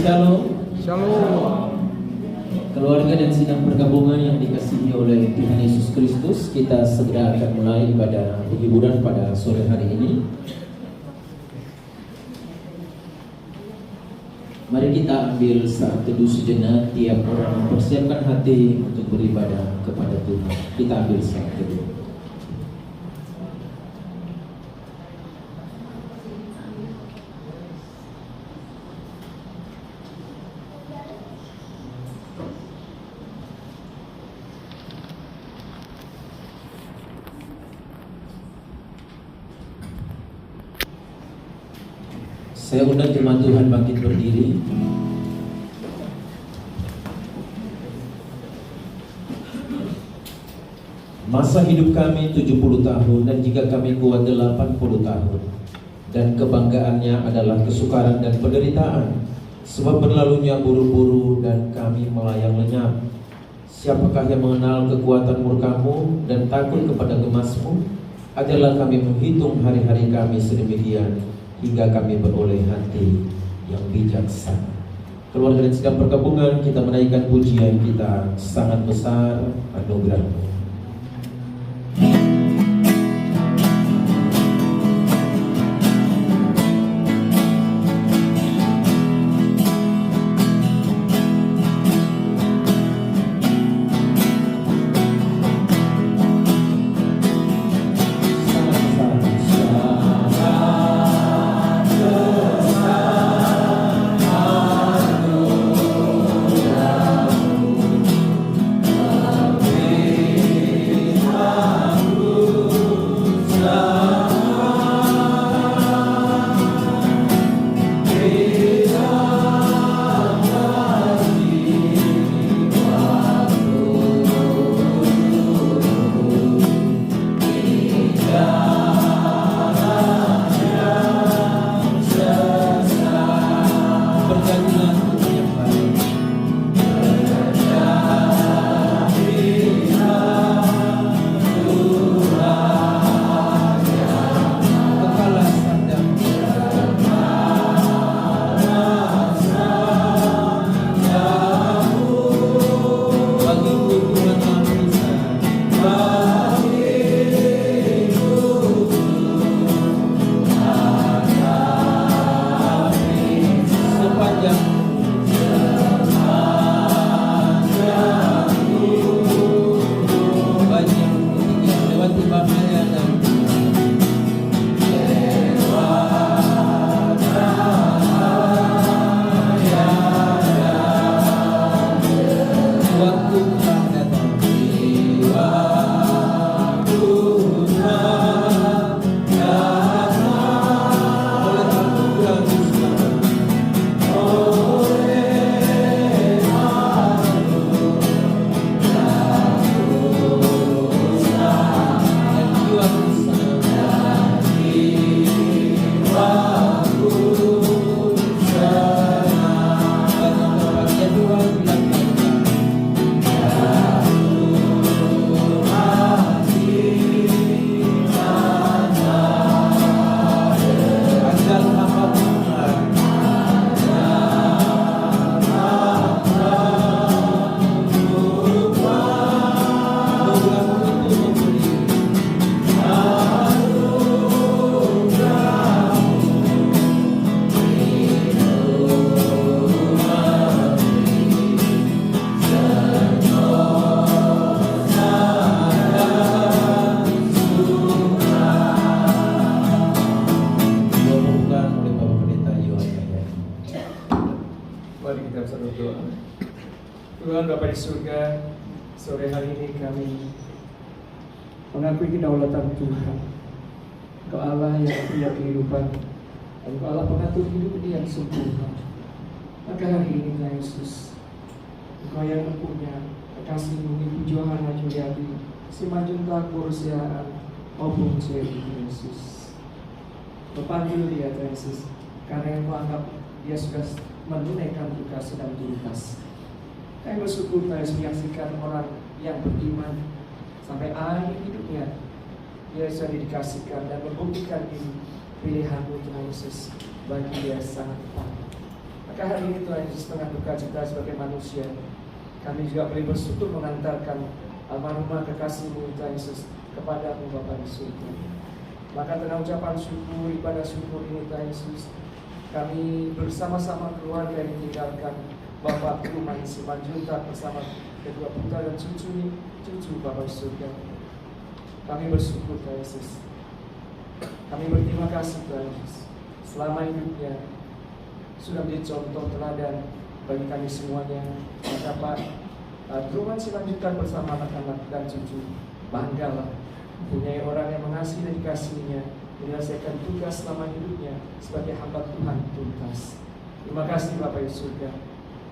Shalom. Shalom. Keluarga dan sidang pergabungan yang dikasihi oleh Tuhan Yesus Kristus, kita segera akan mulai ibadah penghiburan pada sore hari ini. Mari kita ambil saat teduh sejenak, tiap orang mempersiapkan hati untuk beribadah kepada Tuhan. Kita ambil saat teduh. Saya undang jemaat Tuhan bangkit berdiri. Masa hidup kami 70 tahun dan jika kami kuat 80 tahun. Dan kebanggaannya adalah kesukaran dan penderitaan. Sebab berlalunya buru-buru dan kami melayang lenyap. Siapakah yang mengenal kekuatan murka-Mu dan takut kepada gemas-Mu? Ajarlah kami menghitung hari-hari kami sedemikian hingga kami beroleh hati yang bijaksana. Keluarga dan sidang pergabungan, kita menaikkan pujian kita, sangat besar anugerah-Mu. Tuhan Bapa di surga, sore hari ini kami mengakui kedaulatan Tuhan. Engkau Allah yang punya kehidupan, Engkau Allah pengatur hidup ini yang sempurna. Maka hari ini Tuhan Yesus, Engkau yang mempunyai kekasih-Mu itu Johana Juliadi, si Majunta Kurusiaan maupun Tuhan Yesus. Berpanggil dia Tuhan Yesus, karena Engkau anggap dia sudah menunaikan tugas dan tugas. Kami bersyukur Tuhan Yesus menyaksikan orang yang beriman sampai akhir hidupnya dia sudah dikasihkan dan membuktikan ini pilihan-Mu Tuhan Yesus bagi dia sangat tepat. Maka hari ini Tuhan Yesus, setengah duka cita sebagai manusia, kami juga boleh bersyukur mengantarkan almarhumah kekasih-Mu Tuhan Yesus kepada-Mu Bapa di surga. Maka tengah ucapan syukur, ibadah syukur ini Tuhan Yesus, kami bersama-sama keluarga yang ditinggalkan Bapak Ruman Simanjuntak bersama kedua putra dan cucu Bapa di surga. Kami bersyukur Tuhan Yesus. Kami berterima kasih Tuhan Yesus. Selama hidupnya sudah menjadi contoh teladan bagi kami semuanya. Maka Pak Ruman Simanjuntak bersama anak-anak dan cucu banggalah punya orang yang mengasihi dan dikasihinya, menyelesaikan tugas selama hidupnya sebagai hamba Tuhan tuntas. Terima kasih Bapa di surga.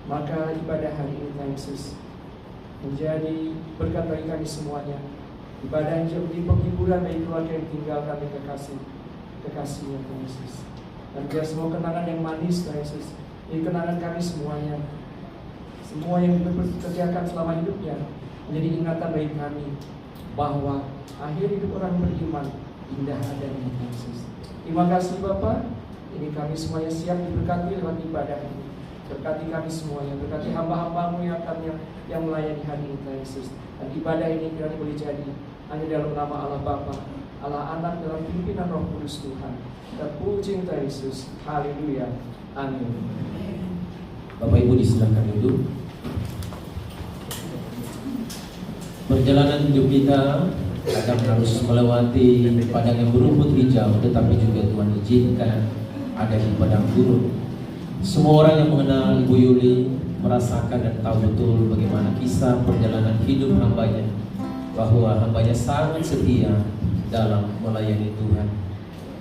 Maka ibadah hari ini Tuhan Yesus menjadi berkat bagi kami semuanya. Ibadah yang menjadi penghiburan bagi keluarga yang tinggalkan dan kekasihnya Tuhan Yesus. Dan biar semua kenangan yang manis Tuhan Yesus, ini kenangan kami semuanya, semua yang dikerjakan selama hidupnya menjadi ingatan bagi kami bahwa akhir hidup orang beriman indah adanya Tuhan Yesus. Terima kasih Bapa. Ini kami semuanya siap diberkati lewat ibadah ini. Berkati kami semuanya, berkati hamba-hamba-Mu yang melayani hari ini Tuhan Yesus. Dan ibadah ini kiranya boleh jadi hanya dalam nama Allah Bapa, Allah Anak, dalam pimpinan Roh Kudus Tuhan. Terpuji Tuhan Yesus. Haleluya. Amin. Bapak Ibu disilakan duduk. Perjalanan hidup kita kadang harus melewati padang yang berumput hijau, tetapi juga Tuhan izinkan ada di padang gurun. Semua orang yang mengenal Ibu Yuli merasakan dan tahu betul bagaimana kisah perjalanan hidup hambanya, bahwa hambanya sangat setia dalam melayani Tuhan.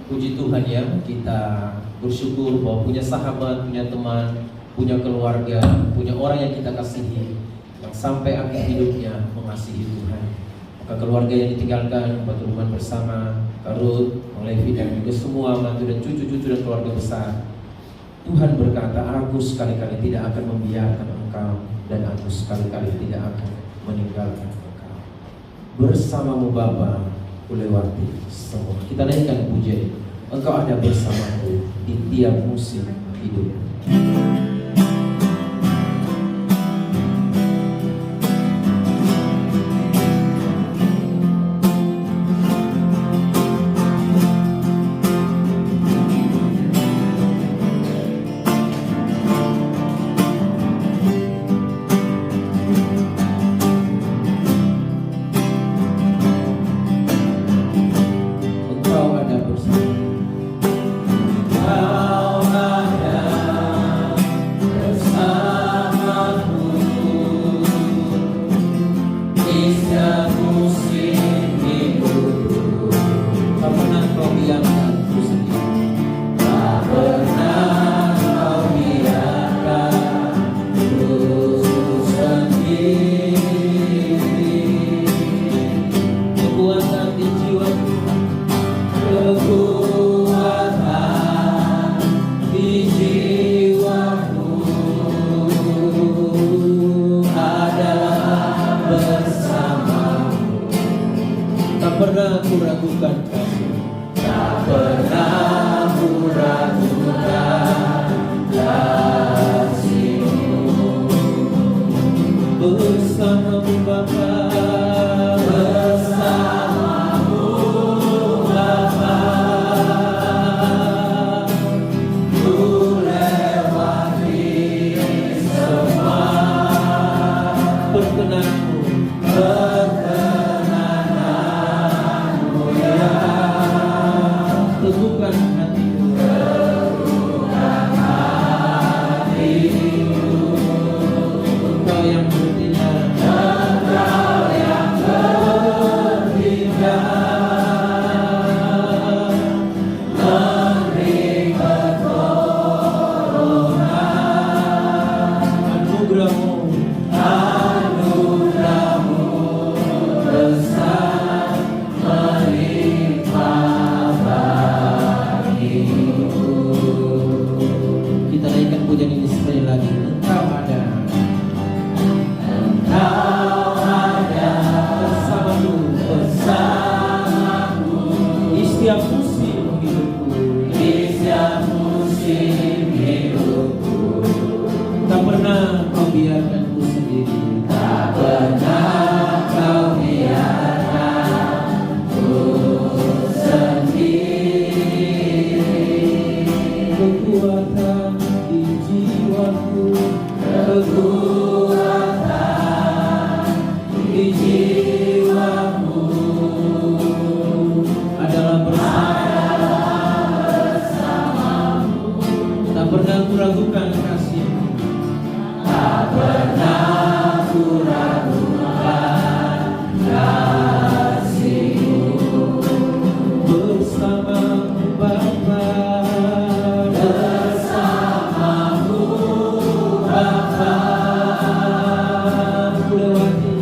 Puji Tuhan ya, kita bersyukur bahwa punya sahabat, punya teman, punya keluarga, punya orang yang kita kasihi, yang sampai akhir hidupnya mengasihi Tuhan. Maka keluarga yang ditinggalkan, Pak Ruman bersama Karut, Bang Levi dan juga semua mantu dan cucu-cucu dan keluarga besar, Tuhan berkata, aku sekali-kali tidak akan membiarkan engkau, dan aku sekali-kali tidak akan meninggalkan engkau. Bersamamu Bapa, kulewati semua. Kita naikkan pujian, engkau ada bersamaku di tiap musim hidup. Pernah aku ragukan kasih, tak pernah aku ragukan kasih-Mu. Bersamamu Bapa, bersamamu Bapa, ku lewati semua perkenanmu, teguhkan hatiku, Engkau yang bertindak, Engkau yang pernah kau biarkanku sendiri. Tak pernah kau biarkanku sendiri. Kekuatan di jiwaku, kekuatan di jiwaku adalah bersamamu. Tak pernah kuragukan kasih-Mu. Tak pernah kuragukan kasih-Mu. Bersamamu Bapa, bersamamu Bapa, kulewati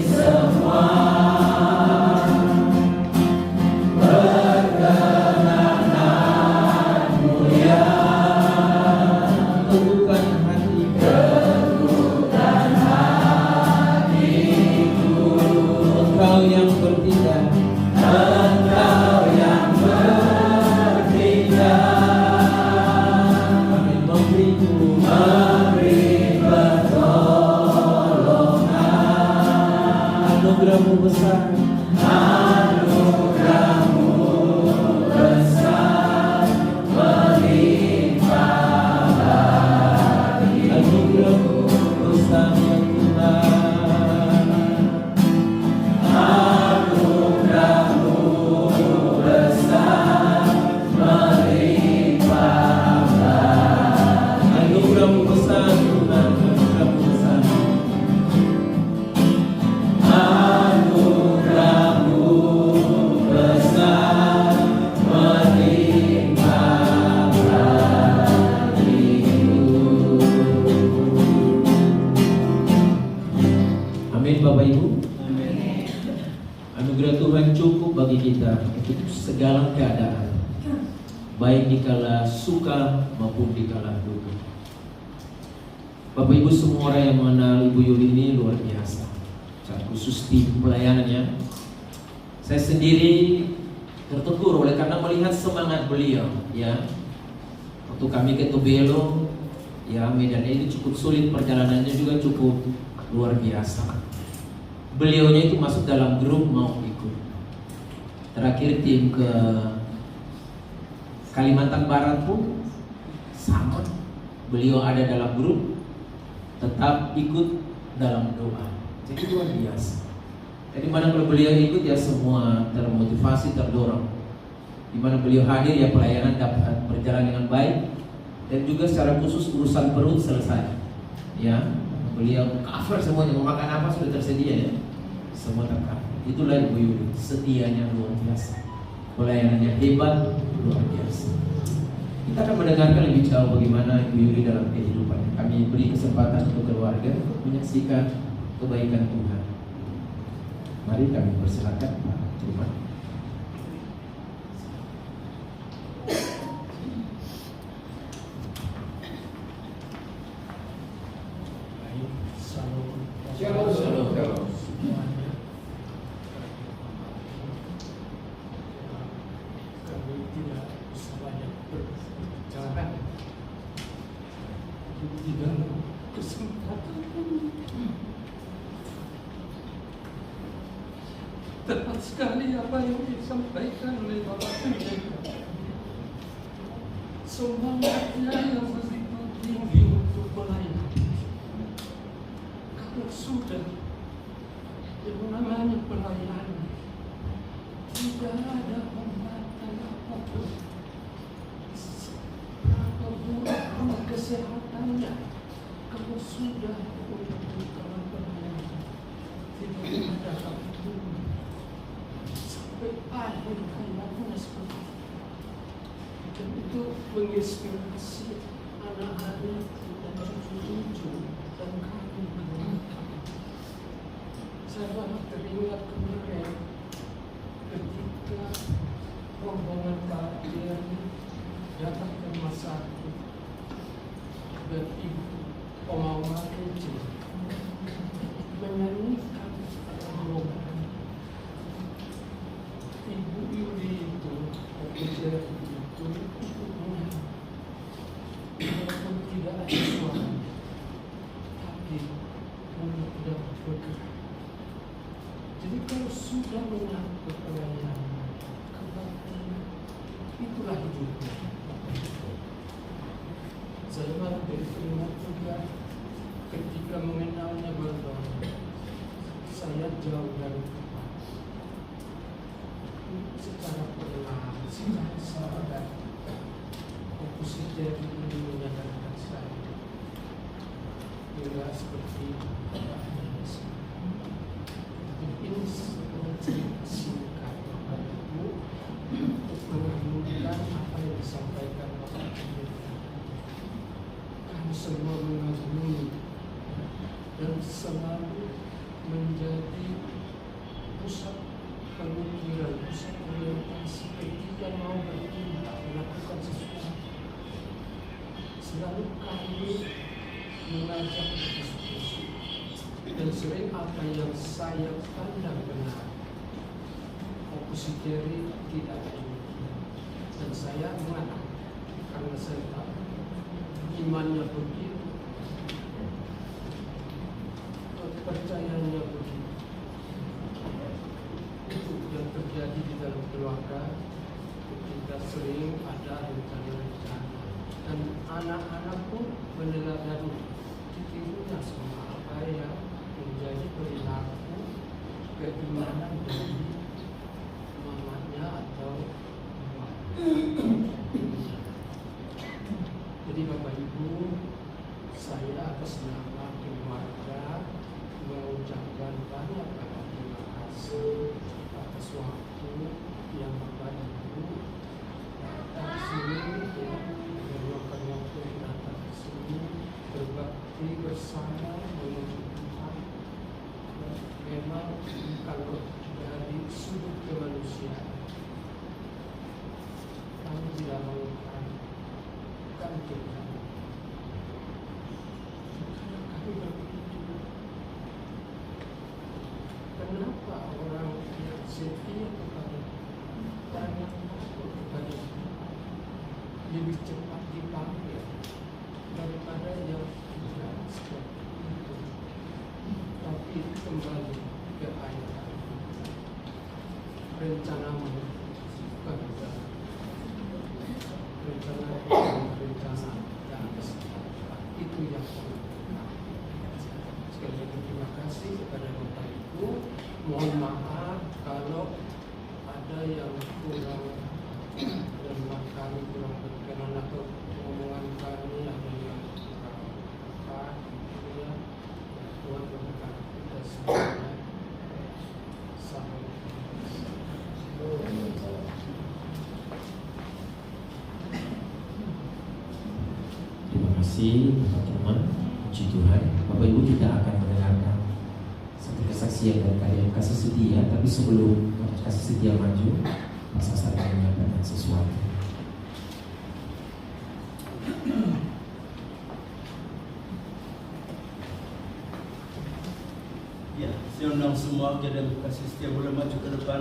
semua perkenananmu ya. Teguhkan hatiku, Engkau yang bertindak, Engkau yang bertindak. Kami memberi pertolongan. Anugerah-Mu besar, anugerah-Mu besar melimpah bagi. Anugerah-Mu besar ya Tuhan. Anugerah-Mu besar melimpah bagi. Anugerah-Mu besar Tuhan, anugerah-Mu besar. Anugerah-Mu besar melimpah bagiku. Amin Bapak Ibu. Anugerah Tuhan cukup bagi kita untuk segala keadaan, baik dikala suka maupun dikala duka. Bapak Ibu semua orang yang mengenal Ibu Yuli ini luar biasa, secara khusus di pelayanannya. Saya sendiri tertegur oleh karena melihat semangat beliau, ya. Waktu kami ke Tobelo, ya medannya itu cukup sulit, perjalanannya juga cukup luar biasa. Beliaunya itu masuk dalam grup mau ikut. Terakhir tim ke Kalimantan Barat pun sama. Beliau ada dalam grup, tetap ikut dalam doa. Jadi luar biasa. Jadi mana kalau beliau ikut ya semua termotivasi, terdorong. Di mana beliau hadir ya pelayanan dapat berjalan dengan baik, dan juga secara khusus urusan perut selesai. Ya, beliau cover semuanya, mau makan apa sudah tersedia ya. Semua tercover. Itulah Ibu Yuli, setianya luar biasa. Pelayanannya hebat, luar biasa. Kita akan mendengarkan lebih jauh bagaimana Ibu Yuli dalam kehidupannya. Kami beri kesempatan untuk keluarga untuk menyaksikan kebaikan Tuhan. Mari kami persilakan Pak Terima. Shalom. Kami tidak sebanyak berbicara di dalam kesempatan ini. Tepat sekali apa yang disampaikan oleh Bapak Pendeta. Semangatnya yang begitu tinggi untuk melayani. Kalau sudah yang namanya pelayanan, tidak ada hambatan apapun. Apapun kesehatannya, kalau sudah untuk dalam pelayanan, tidak ada apapun. Sampai akhir hayatnya seperti itu. Dan itu menginspirasi anak-anak dan cucu-cucu dan kami keluarga. Saya teringat kemarin ketika rombongan kalian datang ke rumah sakit dan ibu Omama Ece menyanyikan rombongan. Ibu Yuli itu, ibunya engkau sudah mengaku pelayanan kebaktian, itulah hidupnya. Saya baru teringat juga ketika mengenalnya baru-baru, saya jauh dari Tuhan. Secara perlahan, secara sadar, opositer ini menyadarkan saya. Bila seperti ini sebuah cerita singkat kepadamu untuk mengambilkan apa yang disampaikan Bapak Ibu. Kami semua mengagumi dan selalu menjadi pusat pemikiran, pusat orientasi ketika mau bertindak melakukan sesuatu. Selalu kami mengajak berdiskusi, dan sering apa yang saya pandang benar opositeri tidak ada, dan saya mengalah karena saya tahu imannya begitu, kepercayaannya begitu. Itu yang terjadi di dalam keluarga ketika sering ada rencana-rencana, dan anak-anak pun meneladani ditirunya semua apa yang menjadi perilaku keimanan dari mamanya atau mamanya. Jadi Bapak Ibu, saya atas nama keluarga mengucapkan banyak terima kasih atas waktu yang Bapak Ibu datang ke sini, ya, meluangkan waktu yang datang ke sini, berbakti bersama menuju Tuhan. Memang kalau dari sudut kemanusiaan, kami tidak melakukan kita. Karena kami berpikir, kenapa orang yang setia kepada banyak takut kepada Tuhan lebih cepat dipanggil daripada yang tidak seperti itu. Tapi kembali ke ayat, rencanamu bukan rencana yang kesempatan, itu yang perlu. Sekali lagi terima kasih kepada Bapak Ibu. Mohon maaf kalau ada yang kurang dan kami kurang berkenan atau omongan kami ada yang kurang tepat, ya. Tuhan berkati kita semuanya. Sampai Terima kasih teman-teman. Puji Tuhan. Bapak Ibu, kita akan mendengarkan satu kesaksian dari kalian kasih setia. Tapi sebelum kasih setia maju, Pastor Sarah akan menyampaikan sesuatu. Ya, saya undang semua kepada kasih setia boleh maju ke depan.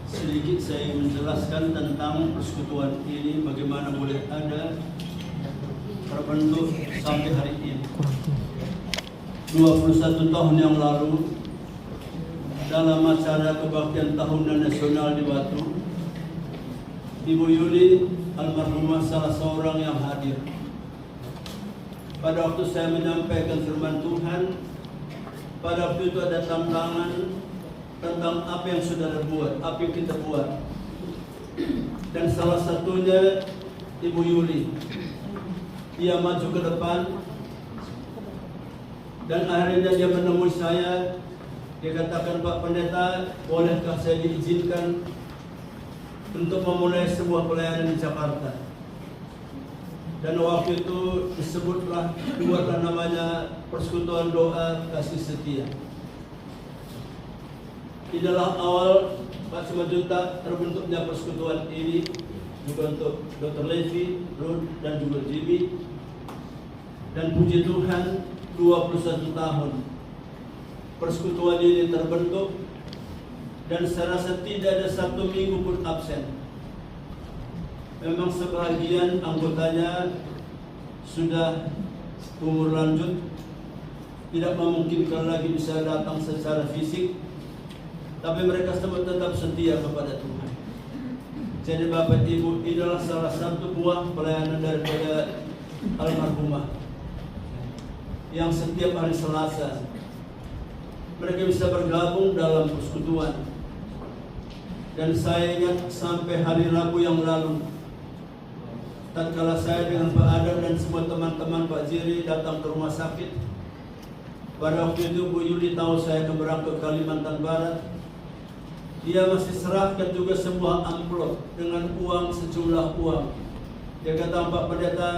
Sedikit saya menjelaskan tentang persekutuan ini, bagaimana boleh ada terbentuk sampai hari ini. 21 tahun yang lalu, dalam acara kebaktian tahunan nasional di Batu, Ibu Yuli almarhumah salah seorang yang hadir. Pada waktu saya menyampaikan firman Tuhan, pada waktu itu ada tantangan tentang apa yang saudara buat, apa yang kita buat. Dan salah satunya Ibu Yuli. Dia maju ke depan dan akhirnya dia menemui saya. Dia katakan, Pak Pendeta, bolehkah saya diizinkan untuk memulai sebuah pelayanan di Jakarta? Dan waktu itu disebutlah, dibuatlah namanya Persekutuan Doa Kasih Setia. Inilah awal Pak Simanjuntak terbentuknya persekutuan ini, juga untuk Dr. Levi, Ruth, dan juga Jimmy. Dan puji Tuhan, 21 tahun persekutuan ini terbentuk, dan saya rasa tidak ada satu minggu pun absen. Memang sebagian anggotanya sudah umur lanjut, tidak memungkinkan lagi bisa datang secara fisik, tapi mereka semua tetap setia kepada Tuhan. Jadi Bapak Ibu, inilah salah satu buah pelayanan daripada almarhumah yang setiap hari Selasa mereka bisa bergabung dalam persekutuan. Dan saya ingat sampai hari Rabu yang lalu, tatkala saya dengan Pak Adam dan semua teman-teman Pak Jiri datang ke rumah sakit. Pada waktu itu Bu Yuli tahu saya akan berangkat ke Kalimantan Barat. Dia masih serahkan juga sebuah amplop dengan uang, sejumlah uang. Dia kata, Pak Pendeta,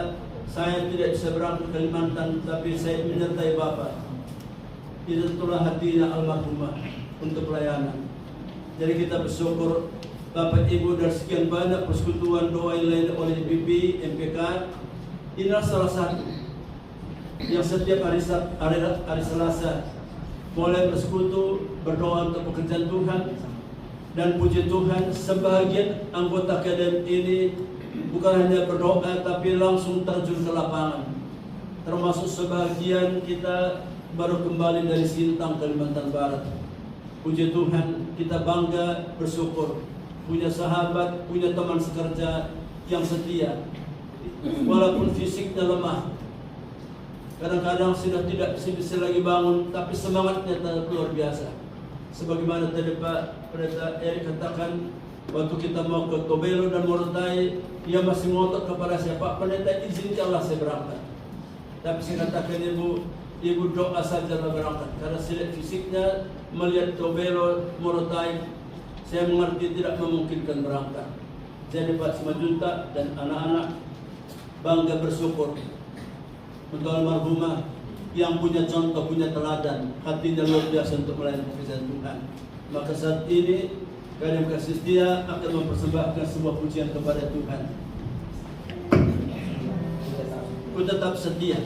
saya tidak bisa berangkat ke Kalimantan, tapi saya menyertai Bapak. Itulah hatinya almarhumah untuk pelayanan. Jadi kita bersyukur Bapak Ibu dan sekian banyak persekutuan doa yang lain oleh BP, MPK. Inilah salah satu yang setiap hari Selasa boleh bersekutu berdoa untuk pekerjaan Tuhan. Dan puji Tuhan, sebagian anggota KDM ini bukan hanya berdoa tapi langsung terjun ke lapangan. Termasuk sebagian kita baru kembali dari Sintang, Kalimantan Barat. Puji Tuhan, kita bangga, bersyukur punya sahabat, punya teman sekerja yang setia. Walaupun fisiknya lemah, kadang-kadang sudah tidak bisa lagi bangun, tapi semangatnya tetap luar biasa. Sebagaimana tadi Pak Pendeta Erik katakan, waktu kita mau ke Tobelo dan Morotai, dia masih ngotot kepada saya, Pak Pendeta izinkanlah saya berangkat. Tapi saya katakan, Ibu doa saja berangkat, karena saya lihat fisiknya, melihat Tobelo, Morotai, saya mengerti tidak memungkinkan berangkat. Jadi Pak Simanjuntak dan anak-anak bangga bersyukur untuk almarhumah yang punya contoh, punya teladan, hatinya luar biasa untuk melayani pekerjaan Tuhan. Maka saat ini KDM Kasih Setia akan mempersembahkan sebuah pujian kepada Tuhan. Ku tetap setia.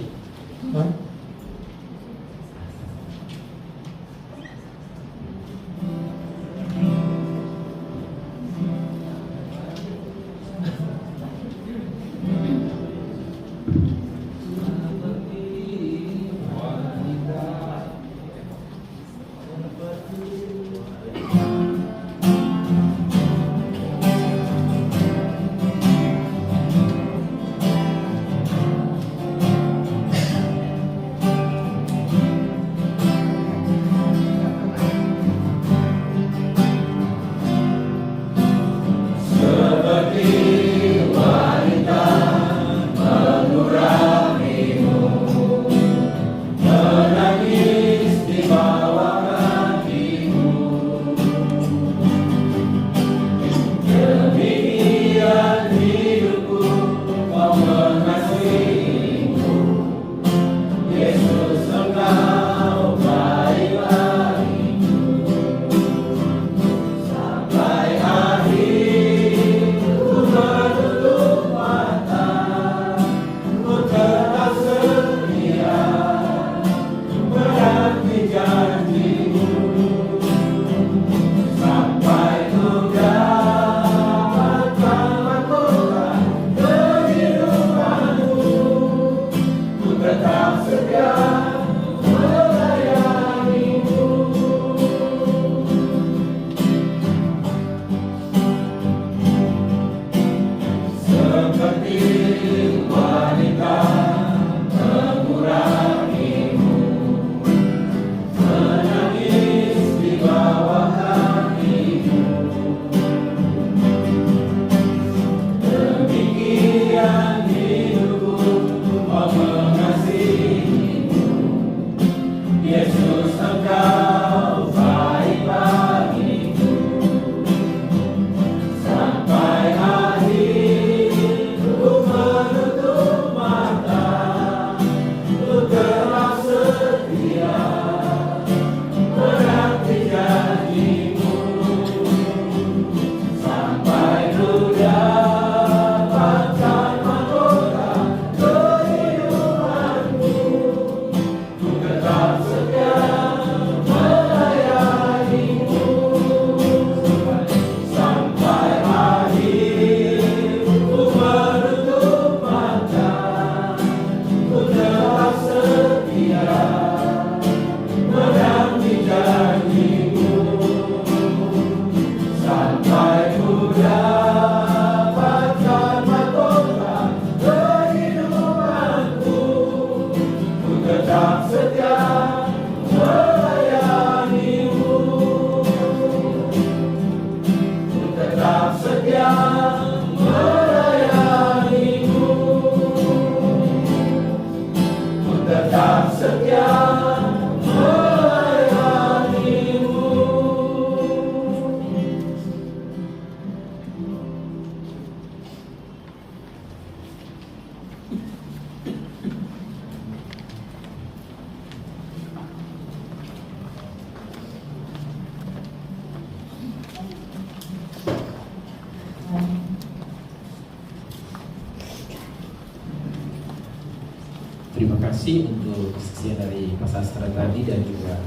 Terima kasih untuk kesaksian dari Mas Astra tadi dan juga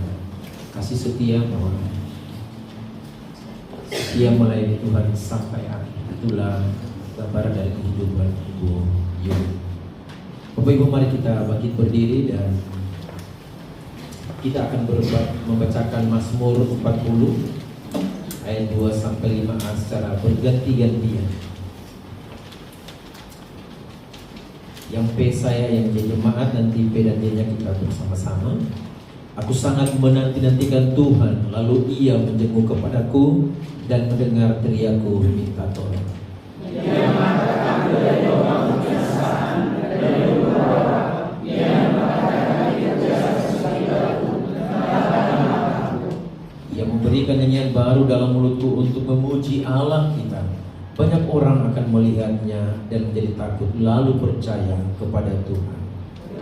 kasih setia bahwa setia melayani Tuhan sampai akhir. Itulah gambaran dari kehidupan Ibu Yuni. Bapak Ibu, mari kita bangkit berdiri dan kita akan membacakan Mazmur 40 ayat 2 sampai 5 secara berganti-gantian. Yang P saya yang jadi jemaat, nanti P dan D-nya kita bersama-sama. Aku sangat menanti-nantikan Tuhan, lalu Ia menjenguk kepadaku dan mendengar teriakku minta tolong. Ia mengatakan dari orang kebiasaan, dari orang Ia mengatakan kerja sesuatu. Ia memberikan nyanyian baru dalam mulutku untuk memuji Allah kita. Banyak orang akan melihatnya dan menjadi takut, lalu percaya kepada Tuhan.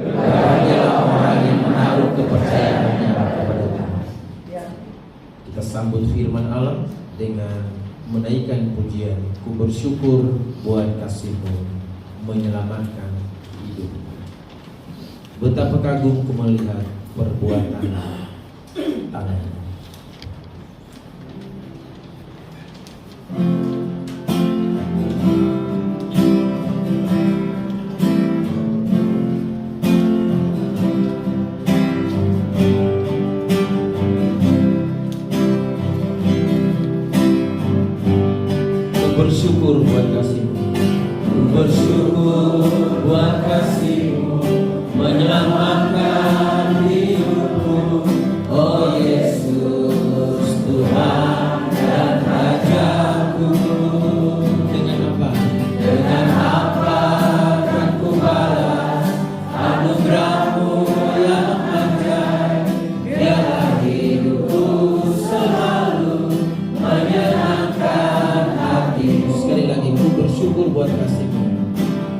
Bahagialah orang yang menaruh kepercayaannya kepada Tuhan. Kita sambut firman Allah dengan menaikkan pujian. Ku bersyukur buat kasih-Mu menyelamatkan hidup. Betapa kagum ku melihat perbuatan tangan. Bersyukur buat kasih-Mu, bersyukur buat kasih-Mu menyelamatkan hidupku. Oh Yesus, Tuhan dan Rajaku. Dengan apa? Dengan apa akan ku balas anugerah-Mu yang ajaib? Biarlah hidupku selalu menyenangkan. Sekali lagi, ku bersyukur buat kasih-Mu,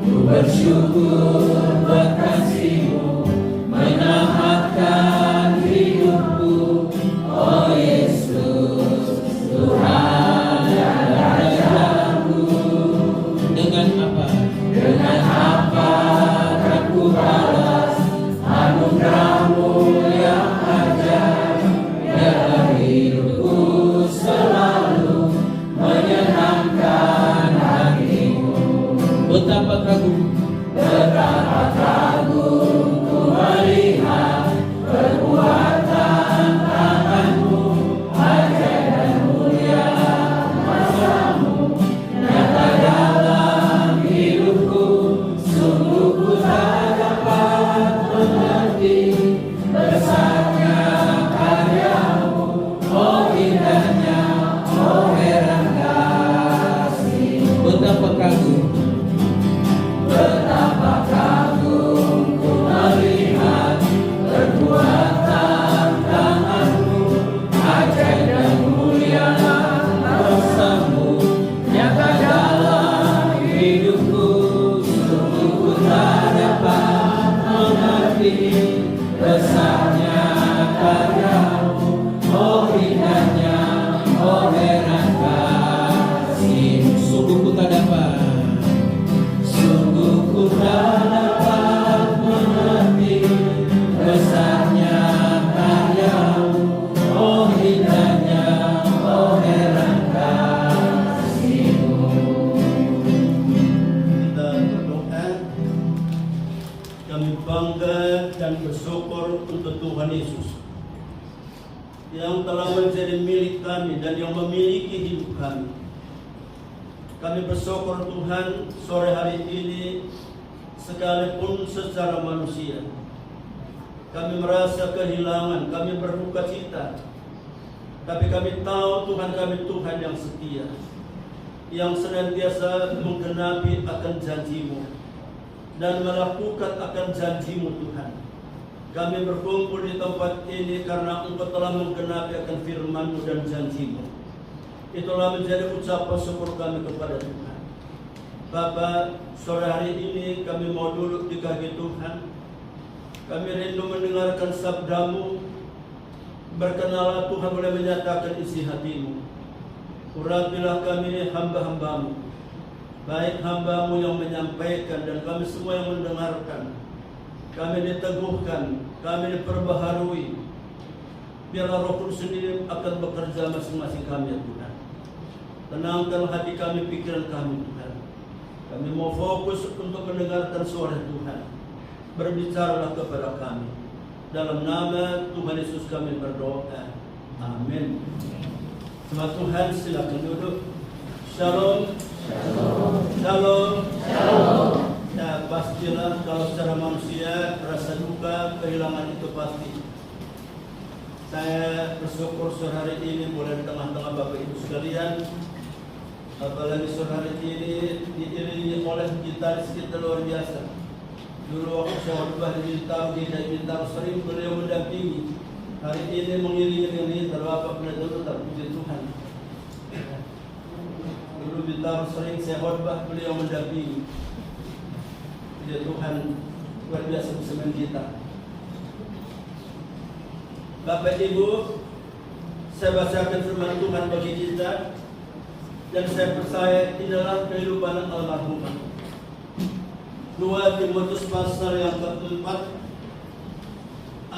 ku bersyukur buat kasih-Mu menyelamatkan hidupku. Oh Yesus, Tuhan dan Rajaku. Dengan apa? Dengan apa akan ku balas anugerah-Mu yang ajaib? Biarlah hidupku selalu menyenangkan hatimu. Betapa kagum ku melihat perbuatan tangan-Mu, ajaib dan mulia kuasa-Mu nyata dalam hidupku. Sungguh ku tak dapat mengerti besarnya karya-Mu. Oh indahnya, oh heran kasih. Betapa kagum ku melihat perbuatan tangan-Mu, ajaib dan mulia kuasa-Mu nyata dalam hidupku. Sungguh ku tak dapat mengerti besarnya karya-Mu. Oh indahnya, oh heran kasih. Sungguh ku tak dapat mengerti besarnya karya-Mu. Oh indahnya, oh heran kasih-Mu. Kita berdoa. Kami bangga dan bersyukur untuk Tuhan Yesus yang telah menjadi milik kami dan yang memiliki hidup kami. Kami bersyukur Tuhan sore hari ini, sekalipun secara manusia kami merasa kehilangan, kami berduka cita, tapi kami tahu Tuhan kami Tuhan yang setia, yang senantiasa menggenapi akan janji-Mu dan melakukan akan janji-Mu Tuhan. Kami berkumpul di tempat ini karena Engkau telah menggenapi akan firman-Mu dan janji-Mu. Itulah menjadi ucapan syukur kami kepada Tuhan. Bapa, sore hari ini kami mau duduk di kaki Tuhan. Kami rindu mendengarkan sabda-Mu. Berkenalah Tuhan boleh menyatakan isi hati-Mu. Urapilah kami ini hamba-hamba-Mu, baik hamba-Mu yang menyampaikan dan kami semua yang mendengarkan. Kami diteguhkan, kami diperbaharui. Biarlah Roh Kudus sendiri akan bekerja masing-masing kami, ya Tuhan. Tenangkan hati kami, pikiran kami, Tuhan. Kami mau fokus untuk mendengarkan suara Tuhan. Berbicaralah kepada kami. Dalam nama Tuhan Yesus kami berdoa. Amin. Sama Tuhan, silakan duduk. Shalom. Shalom. Shalom. Shalom. Nah, pastilah kalau secara manusia rasa duka, kehilangan itu pasti. Saya bersyukur sore hari ini boleh di tengah-tengah Bapak Ibu sekalian. Apalagi sore hari ini diiringi oleh gitaris kita luar biasa. Dulu waktu saya khotbah di Bintaro sering beliau mendampingi. Hari ini mengiringi dengan gitar Bapak Pendeta tetap puji Tuhan. Dulu Bintaro sering saya khotbah beliau mendampingi. Ya Tuhan, luar biasa bisa main gitar. Bapak Ibu, saya bacakan firman Tuhan bagi kita, dan saya percaya inilah kehidupan almarhumah. 2 Timotius pasal yang ke-4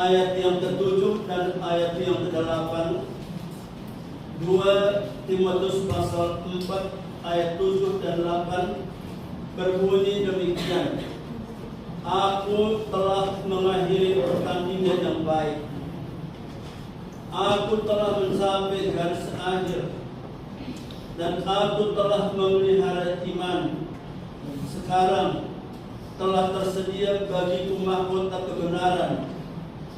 ayat yang ke-7 dan ayat yang ke-8. 2 Timotius pasal 4 ayat 7 dan 8 berbunyi demikian. Aku telah mengakhiri pertandingan yang baik. Aku telah mencapai garis akhir. Dan aku telah memelihara iman. Sekarang telah tersedia bagiku mahkota kebenaran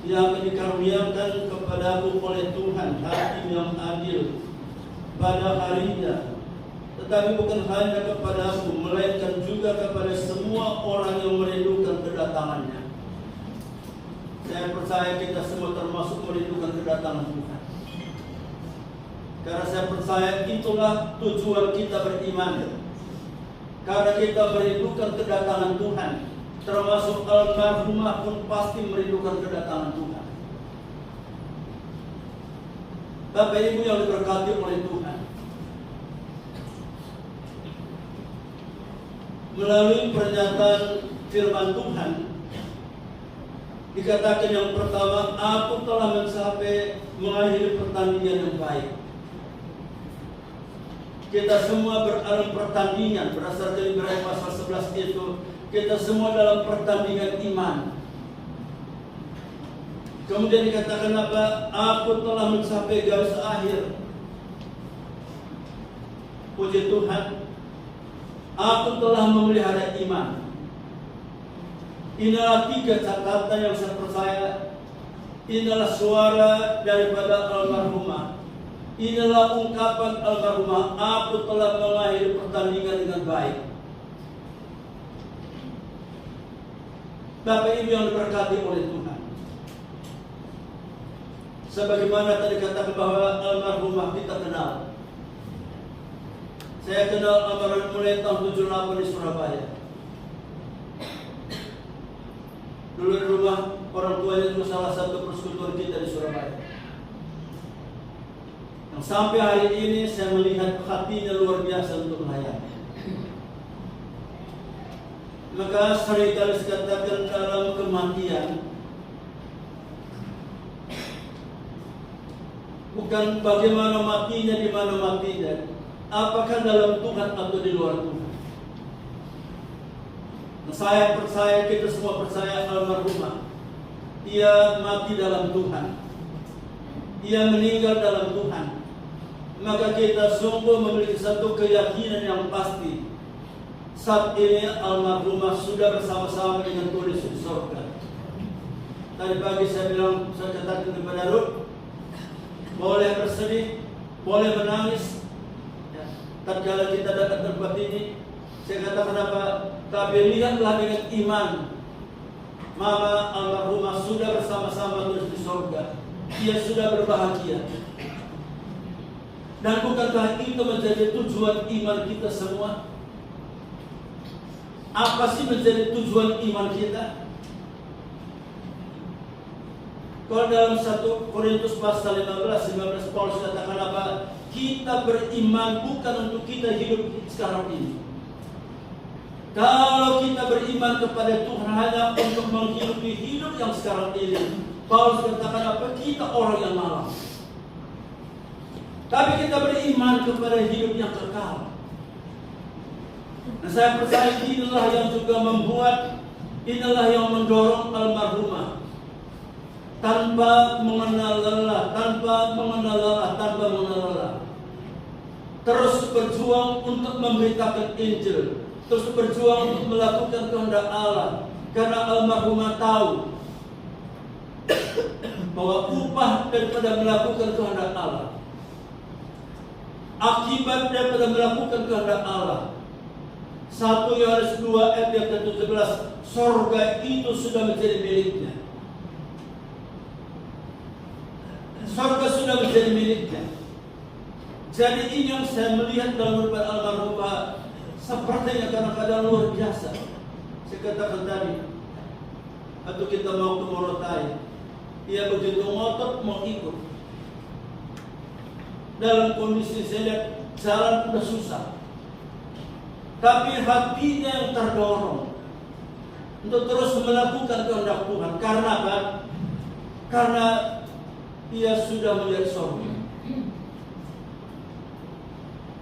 yang dikaruniakan kepadaku oleh Tuhan, Hakim yang adil, pada harinya. Tetapi bukan hanya kepadaku, melainkan juga kepada semua orang yang merindukan kedatangannya. Saya percaya kita semua termasuk merindukan kedatangan Tuhan. Karena saya percaya itulah tujuan kita beriman. Karena kita merindukan kedatangan Tuhan. Termasuk almarhumah pun pasti merindukan kedatangan Tuhan. Bapak Ibu yang diberkati oleh Tuhan, melalui pernyataan firman Tuhan dikatakan yang pertama, aku telah mencapai mengakhiri pertandingan yang baik. Kita semua dalam pertandingan berdasarkan Ibrani pasal 11 itu, kita semua dalam pertandingan iman. Kemudian dikatakan apa? Aku telah mencapai garis akhir. Puji Tuhan. Aku telah memelihara iman. Inilah 3 catatan yang saya percaya. Inilah suara daripada almarhumah. Inilah ungkapan almarhumah. Aku telah mengakhiri pertandingan dengan baik. Bapak Ibu yang diberkati oleh Tuhan, sebagaimana tadi katakan bahwa almarhumah kita kenal. Saya kenal almarhum mulai tahun 78 di Surabaya. Dulu di rumah orang tuanya itu salah satu persekutuan kita di Surabaya. Yang sampai hari ini saya melihat hatinya luar biasa untuk melayani. Maka seringkali dikatakan dalam kematian bukan bagaimana matinya, di mana matinya, apakah dalam Tuhan atau di luar Tuhan. Nah, saya percaya, kita semua percaya almarhumah, ia mati dalam Tuhan, ia meninggal dalam Tuhan. Maka kita sungguh memiliki satu keyakinan yang pasti. Saat ini almarhumah sudah bersama-sama dengan Tuhan di surga. Tadi pagi saya bilang, saya katakan kepada Ruth, boleh bersedih, boleh menangis. Ya, tatkala kita datang tempat ini, saya katakan apa? Tapi lihatlah dengan iman. Mama almarhumah sudah bersama-sama terus di surga. Dia sudah berbahagia. Dan bukankah itu menjadi tujuan iman kita semua? Apa sih menjadi tujuan iman kita? Kalau dalam 1 Korintus pasal 15 Paulus katakan apa? Kita beriman bukan untuk kita hidup sekarang ini. Kalau kita beriman kepada Tuhan hanya untuk menghidupi hidup yang sekarang ini, Paulus katakan apa? Kita orang yang malas. Tapi kita beriman kepada hidup yang kekal. Nah, saya percaya inilah yang juga membuat, inilah yang mendorong almarhumah tanpa mengenal lelah, tanpa mengenal lelah, terus berjuang untuk memberitakan Injil, terus berjuang untuk melakukan kehendak Allah, karena almarhumah tahu bahwa upah daripada melakukan kehendak Allah, akibat daripada melakukan kehendak Allah, 1 Yohanes 2 ayat yang ke-17, sorga itu sudah menjadi miliknya. Sorga sudah menjadi miliknya. Jadi ini yang saya melihat dalam kehidupan almarhumah, sepertinya kadang-kadang luar biasa. Saya katakan tadi, atau kita mau ke Morotai, ia begitu ngotot mau ikut. Dalam kondisi saya lihat jalan sudah susah, tapi hatinya yang terdorong untuk terus melakukan kehendak Tuhan. Karena apa? Karena ia sudah melihat surga.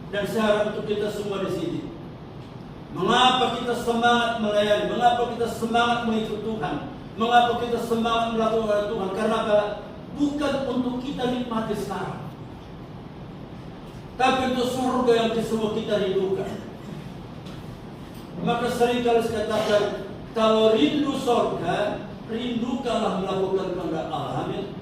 Dan saya harap untuk kita semua di sini, mengapa kita semangat melayani? Mengapa kita semangat mengikut Tuhan? Mengapa kita semangat melakukan Tuhan? Karena apa? Bukan untuk kita nikmati sekarang, tapi untuk surga yang semua kita rindukan. Maka seringkali saya katakan, kalau rindu surga, rindukanlah melakukan kehendak Allah. Amin.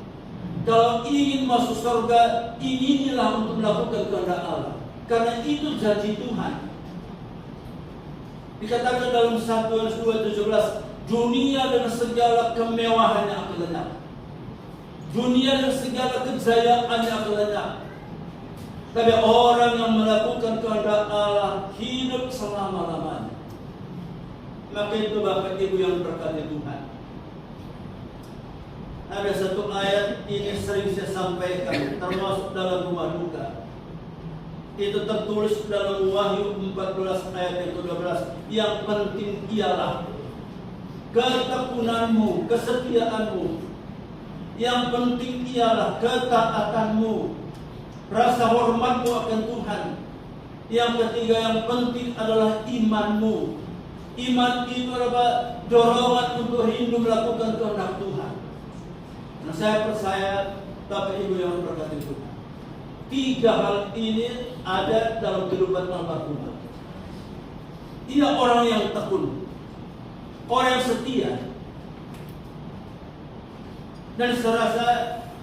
Kalau ingin masuk surga, inginilah untuk melakukan kehendak Allah, karena itu janji Tuhan. Dikatakan dalam 1 Yohanes 2:17, dunia dan segala kemewahannya akan lenyap, dunia dan segala kejayaannya akan lenyap, tapi orang yang melakukan kehendak Allah hidup selama-lamanya. Maka itu Bapak Ibu yang berkati Tuhan, ada satu ayat ini sering saya sampaikan, termasuk dalam rumah duka. Itu tertulis dalam Wahyu 14 ayat yang ke-12. Yang penting ialah ketekunanmu, kesetiaanmu. Yang penting ialah ketaatanmu, rasa hormatmu akan Tuhan. Yang ketiga, yang penting adalah imanmu. Iman itu adalah dorongan untuk rindu melakukan kehendak Tuhan. Nah, saya percaya Bapak Ibu yang berkati Tuhan, 3 hal ini ada dalam kehidupan almarhumah. Ia orang yang tekun, orang yang setia. Dan saya rasa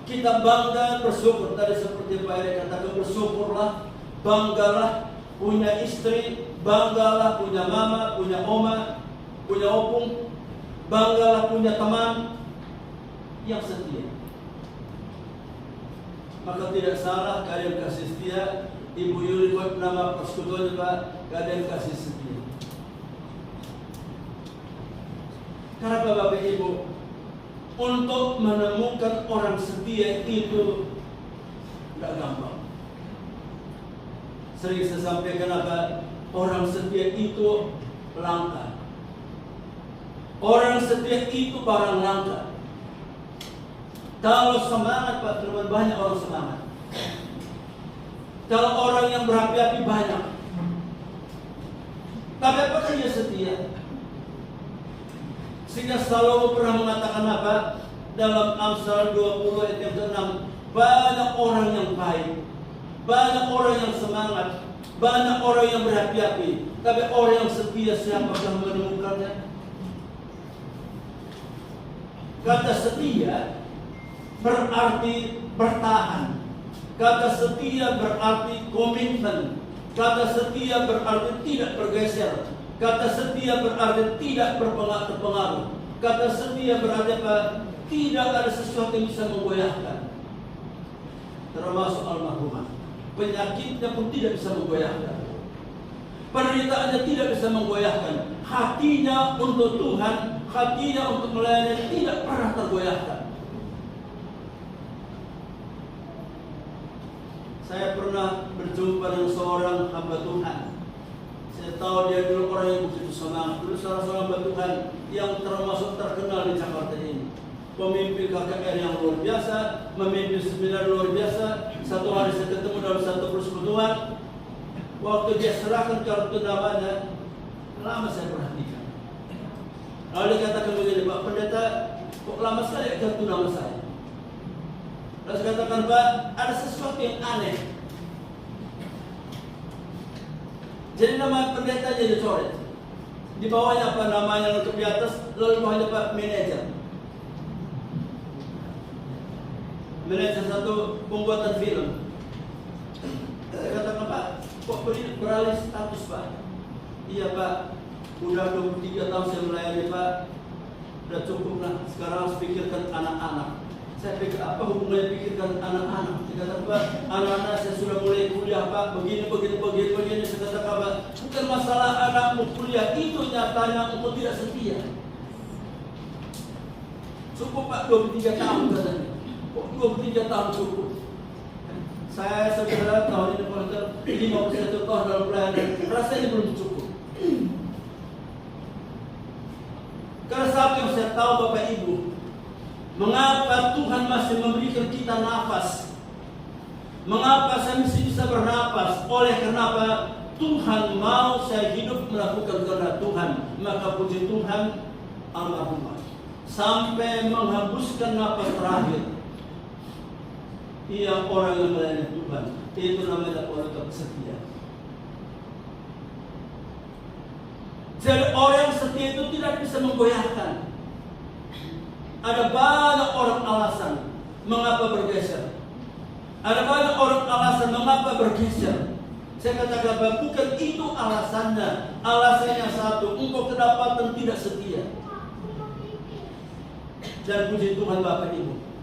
kita bangga, bersyukur. Tadi seperti Pak Eri katakan, bersyukurlah, banggalah punya istri, banggalah punya mama, punya oma, punya opung, banggalah punya teman yang setia. Maka tidak salah kalian kasih setia. Ibu Yuli buat nama persekutuan Pak, kalian kasih setia. Karena Bapak Ibu, untuk menemukan orang setia itu tidak gampang. Sering saya sampaikan apa? Orang setia itu langka. Orang setia itu barang langka. Kalau semangat Pak teman, banyak orang semangat. Kalau orang yang berapi-api banyak. Tapi apakah dia setia? Sehingga Salomo pernah mengatakan apa? Dalam Amsal 20 ayat yang ke-6, banyak orang yang baik, banyak orang yang semangat, banyak orang yang berapi-api, tapi orang yang setia siapakah menemukannya? Kata setia berarti bertahan. Kata setia berarti komitmen. Kata setia berarti tidak bergeser. Kata setia berarti tidak terpengaruh. Kata setia berarti apa? Tidak ada sesuatu yang bisa menggoyahkan. Termasuk almarhumah. Penyakitnya pun tidak bisa menggoyahkan. Penderitaannya tidak bisa menggoyahkan. Hatinya untuk Tuhan, hatinya untuk melayani tidak pernah tergoyahkan. Saya pernah berjumpa dengan seorang hamba Tuhan. Saya tahu dia dulu orang yang begitu semangat. Dulu seorang hamba Tuhan yang termasuk terkenal di Jakarta ini. Pemimpin KKR yang luar biasa, memimpin seminar luar biasa. Satu hari saya ketemu dalam satu persekutuan. Waktu dia serahkan kartu namanya, lama saya perhatikan. Lalu dia katakan begini, Pak Pendeta, kok lama sekali kartu nama saya? Lalu saya katakan, Pak, ada sesuatu yang aneh. Jadi nama pendeta jadi dicoret. Di bawahnya apa namanya untuk di atas, lalu di bawahnya Pak manajer. Manajer satu pembuatan film. Saya katakan, Pak, kok beralih status, Pak? Iya, Pak, udah 23 tahun saya melayani, Pak. Udah cukup lah, sekarang harus pikirkan anak-anak. Saya pikir apa hubungannya pikirkan anak-anak? Saya katakan, Pak, anak-anak saya sudah mulai kuliah, Pak, begini. Saya katakan, Pak, bukan masalah anakmu kuliah, itu nyatanya engkau tidak setia. Cukup, Pak, 23 tahun katanya. Kok 23 tahun cukup? Saya saudara tahun ini kalau 51 tahun dalam pelayanan, rasanya belum cukup. Karena saat yang saya tahu Bapak Ibu, mengapa Tuhan masih memberikan kita nafas? Mengapa saya mesti bisa bernapas? Oleh kenapa Tuhan mau saya hidup melakukan kehendak Tuhan. Maka puji Tuhan almarhumah sampai menghembuskan nafas terakhir. Ia orang yang melayani Tuhan. Itu namanya orang yang setia. Jadi orang setia itu tidak bisa menggoyahkan. Ada banyak orang alasan mengapa bergeser. Ada banyak orang alasan mengapa bergeser. Saya katakan bukan itu alasannya. Alasannya satu, engkau kedapatan tidak setia. Dan puji Tuhan Bapak Ibu,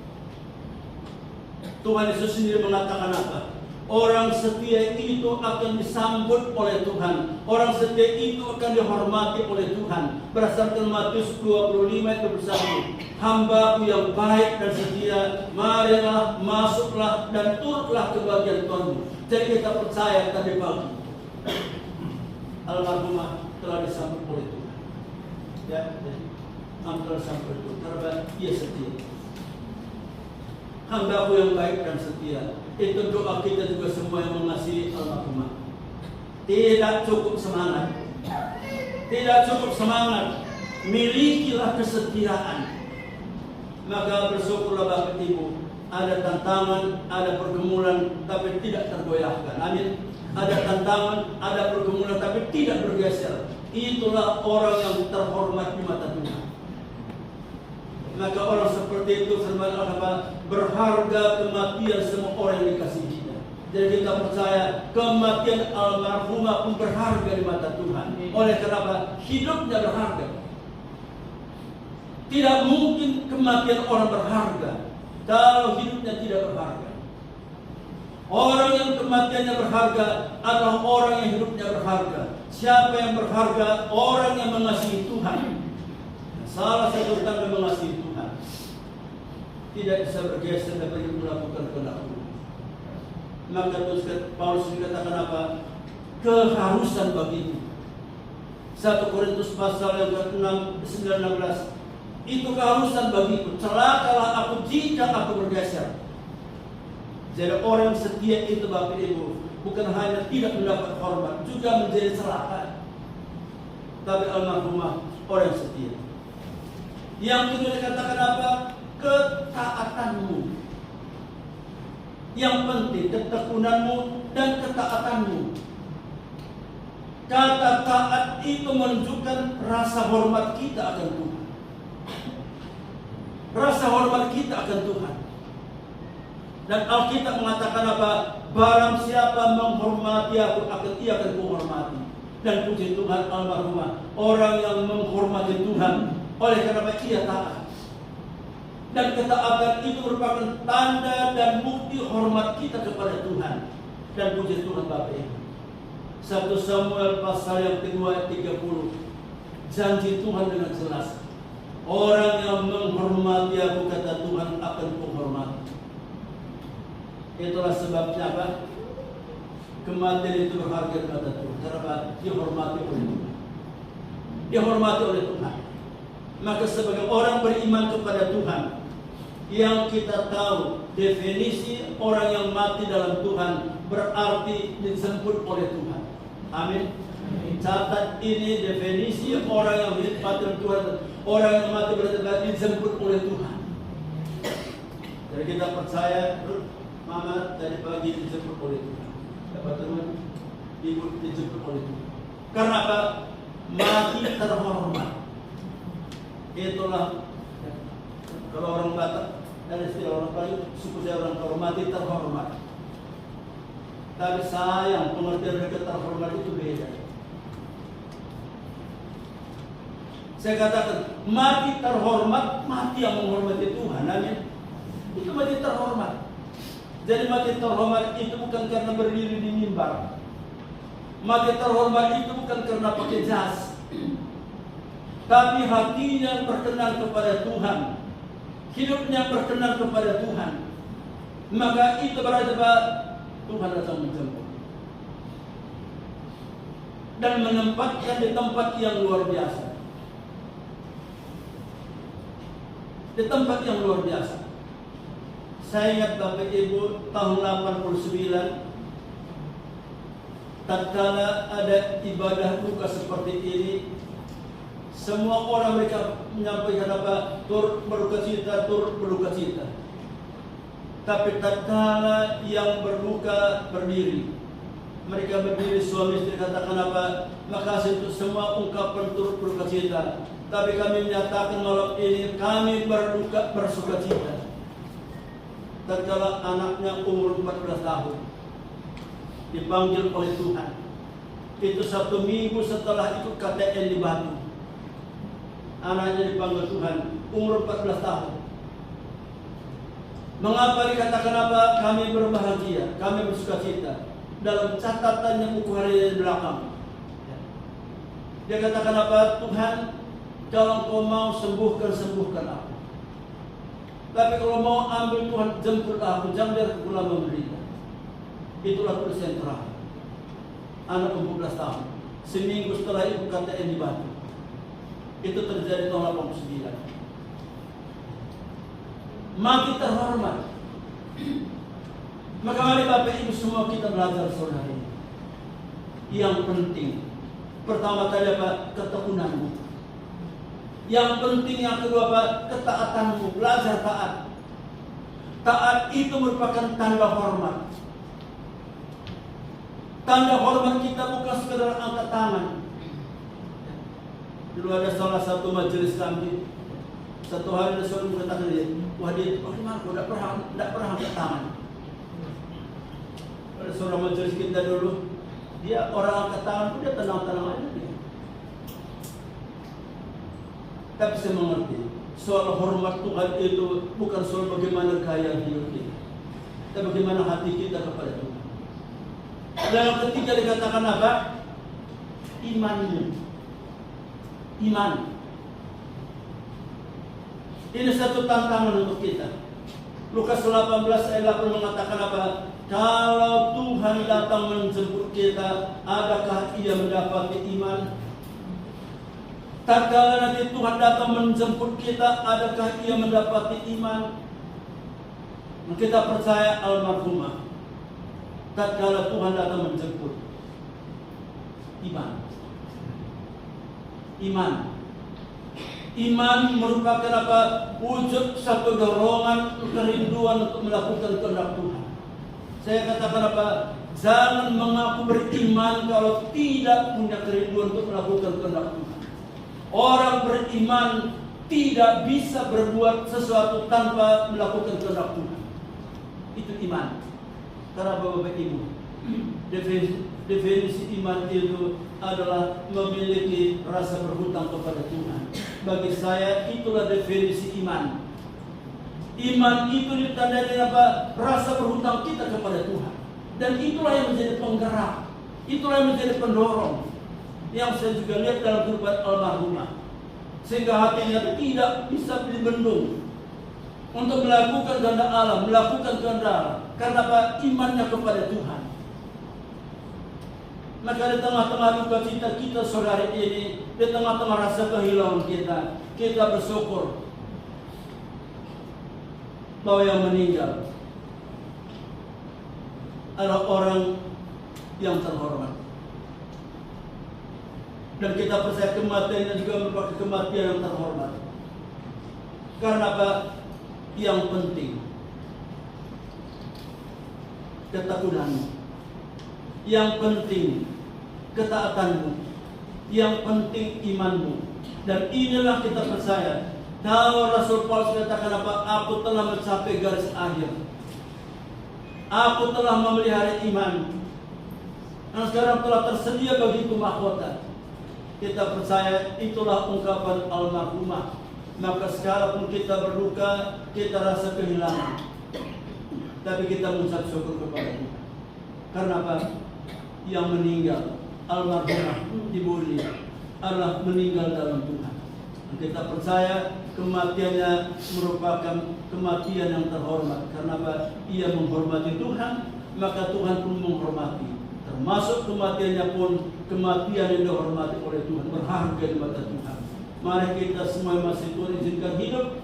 Tuhan Yesus sendiri mengatakan apa? Orang setia itu akan disambut oleh Tuhan. Orang setia itu akan dihormati oleh Tuhan. Berdasarkan Matius 25 ayat 21. Hamba-Ku yang baik dan setia, marilah, masuklah dan turutlah ke bagian Tuhanmu. Jadi kita percaya tadi pagi almarhumah telah disambut oleh Tuhan. Ya, telah disambut oleh Tuhan karena ia setia. Hamba-Ku yang baik dan setia. Itu doa kita juga semua yang mengasihi almarhumah. Tidak cukup semangat. Tidak cukup semangat. Milikilah kesetiaan. Maka bersyukurlah Bapak Ibu. Ada tantangan, ada pergumulan, tapi tidak tergoyahkan. Amin. Ada tantangan, ada pergumulan, tapi tidak bergeser. Itulah orang yang terhormat di mata Tuhan. Maka orang seperti itu firman Allah, berharga kematian semua orang yang dikasihi kita. Jadi kita percaya kematian almarhumah pun berharga di mata Tuhan. Oleh kenapa? Hidupnya berharga. Tidak mungkin kematian orang berharga kalau hidupnya tidak berharga. Orang yang kematiannya berharga adalah orang yang hidupnya berharga. Siapa yang berharga? Orang yang mengasihi Tuhan. Salah satu tanda mengasihi Tuhan, tidak bisa bergeser dan melakukan kehendak Tuhan. Maka Paulus dikatakan apa? Keharusan bagiku. 1 Korintus pasal yang ke-6, 16. Itu keharusan bagiku. Celakalah aku jika aku bergeser. Jadi orang setia itu Bapak Ibu bukan hanya tidak mendapat hormat, juga menjadi celaka. Tapi almarhumah orang setia. Yang kedua dikatakan apa? Ketaatanmu. Yang penting ketekunanmu dan ketaatanmu. Kata taat itu menunjukkan rasa hormat kita akan Tuhan. Rasa hormat kita akan Tuhan. Dan Alkitab mengatakan apa? Barang siapa menghormati aku, ia akan kuhormati. Dan puji Tuhan almarhumah, orang yang menghormati Tuhan, Oleh karena ia taat. Dan ketaatan itu merupakan tanda dan bukti hormat kita kepada Tuhan. Dan puji Tuhan Bapak Ibu. 1 Samuel pasal yang kedua ayat 30. Janji Tuhan dengan jelas. Orang yang menghormati aku, kata Tuhan, akan menghormati. Itulah sebabnya apa? Kematian itu berharga kata Tuhan. Karena dihormati oleh Tuhan. Dihormati oleh Tuhan. Maka sebagai orang beriman kepada Tuhan, yang kita tahu definisi orang yang mati dalam Tuhan berarti dijemput oleh Tuhan. Amin. Catat ini definisi orang yang hidup mati dalam Tuhan. Orang yang mati berarti dijemput oleh Tuhan. Jadi kita percaya, Mama tadi pagi dijemput oleh Tuhan. Dapat teman, Ibu dijemput oleh Tuhan. Karena apa? Mati terhormat. Itulah kalau orang Batak dan istilah orang Bali, suku saya orang kalau mati terhormat. Tapi sayang pengertian mereka terhormat itu beda. Saya katakan mati terhormat, mati yang menghormati Tuhan. Amin. Itu mati terhormat. Jadi mati terhormat itu bukan karena berdiri di mimbar. Mati terhormat itu bukan karena pakai jas. Tapi hatinya berkenan kepada Tuhan, hidupnya berkenan kepada Tuhan. Maka itu berarti Tuhan datang menjemput dan menempatkan di tempat yang luar biasa. Di tempat yang luar biasa. Saya ingat Bapak Ibu tahun 89, tatkala ada ibadah duka seperti ini, semua orang mereka menyampaikan apa? Turut berduka cita, turut berduka cita. Tapi tatkala yang berduka berdiri, mereka berdiri suami istri katakan apa? Makasih untuk semua ungkapan turut berduka cita. Tapi kami menyatakan malam ini kami berduka bersuka cita. Tatkala anaknya umur 14 tahun dipanggil oleh Tuhan. Itu 1 minggu setelah itu KTN di Batu. Anaknya dipanggil Tuhan, umur 14 tahun. Mengapa dikatakan apa? Kami berbahagia, kami bersuka cita. Dalam catatan yang buku hari di belakang, dia katakan apa? Tuhan, kalau Kau mau sembuhkan, sembuhkan aku. Tapi kalau mau ambil Tuhan, jemput aku, jangan biar aku lama menderita. Itulah tulis yang terakhir. Anak 14 tahun, seminggu setelah itu KTN di Batu. Itu terjadi tahun 89. Mati terhormat. Maka mari Bapak Ibu semua kita belajar sore hari ini. Yang penting, pertama tadi apa? Ketekunanmu. Yang penting yang kedua apa? Ketaatanmu. Belajar taat. Taat itu merupakan tanda hormat. Tanda hormat kita bukan sekedar angkat tangan. Dulu ada salah satu majelis kami, satu hari ada seorang mengatakan dia, wah dia, gimana? Tidak pernah angkat tangan. Ada seorang majelis kita dulu, dia orang angkat tangan, dia tenang-tenang aja dia. Tapi saya mengerti, soal hormat Tuhan itu bukan soal bagaimana gaya hidup kita, tapi bagaimana hati kita kepada Tuhan. Dan yang ketiga dikatakan apa? Imanmu. Iman. Ini satu tantangan untuk kita. Lukas 18 ayat 8 mengatakan apa? Kalau Tuhan datang menjemput kita, adakah Ia mendapati iman? Tatkala nanti Tuhan datang menjemput kita, adakah Ia mendapati iman? Kita percaya almarhumah. Tatkala Tuhan datang menjemput, iman. Iman. Iman merupakan apa? Wujud satu dorongan, kerinduan untuk melakukan kehendak Tuhan. Saya katakan apa? Jangan mengaku beriman kalau tidak punya kerinduan untuk melakukan kehendak Tuhan. Orang beriman tidak bisa berbuat sesuatu tanpa melakukan kehendak Tuhan. Itu iman. Karena Bapak Ibu, definisi iman itu adalah memiliki rasa berhutang kepada Tuhan. bagi saya itulah definisi iman. Iman itu ditandai dengan apa? Rasa berhutang kita kepada Tuhan. Dan itulah yang menjadi penggerak, itulah yang menjadi pendorong. Yang saya juga lihat dalam kehidupan almarhumah, sehingga hatinya tidak bisa dibendung untuk melakukan kehendak Allah, melakukan kehendak Allah. Karena apa? Imannya kepada Tuhan. Maka di tengah-tengah duka cita kita sore ini, di tengah-tengah rasa kehilangan kita bersyukur bahwa yang meninggal adalah orang yang terhormat. Dan kita percaya kematiannya juga merupakan kematian yang terhormat. Karena apa? Yang penting ketekunan, yang penting ketaatanmu, yang penting imanmu. Dan inilah kita percaya. Kalau Rasul Paulus katakan apa? Aku telah mencapai garis akhir. Aku telah memelihara iman. Dan sekarang telah tersedia bagiku mahkota. Kita percaya itulah ungkapan almarhumah. Maka sekalipun kita berduka, kita rasa kehilangan, tapi kita mengucap syukur kepada Tuhan. Karena apa? Yang meninggal almarhumah Ibu Lia adalah meninggal dalam Tuhan. Dan kita percaya kematiannya merupakan kematian yang terhormat. Karena apa? Ia menghormati Tuhan, maka Tuhan pun menghormati. Termasuk kematiannya pun kematian yang dihormati oleh Tuhan, berharga di mata Tuhan. Mari kita semua masih Tuhan izinkan hidup.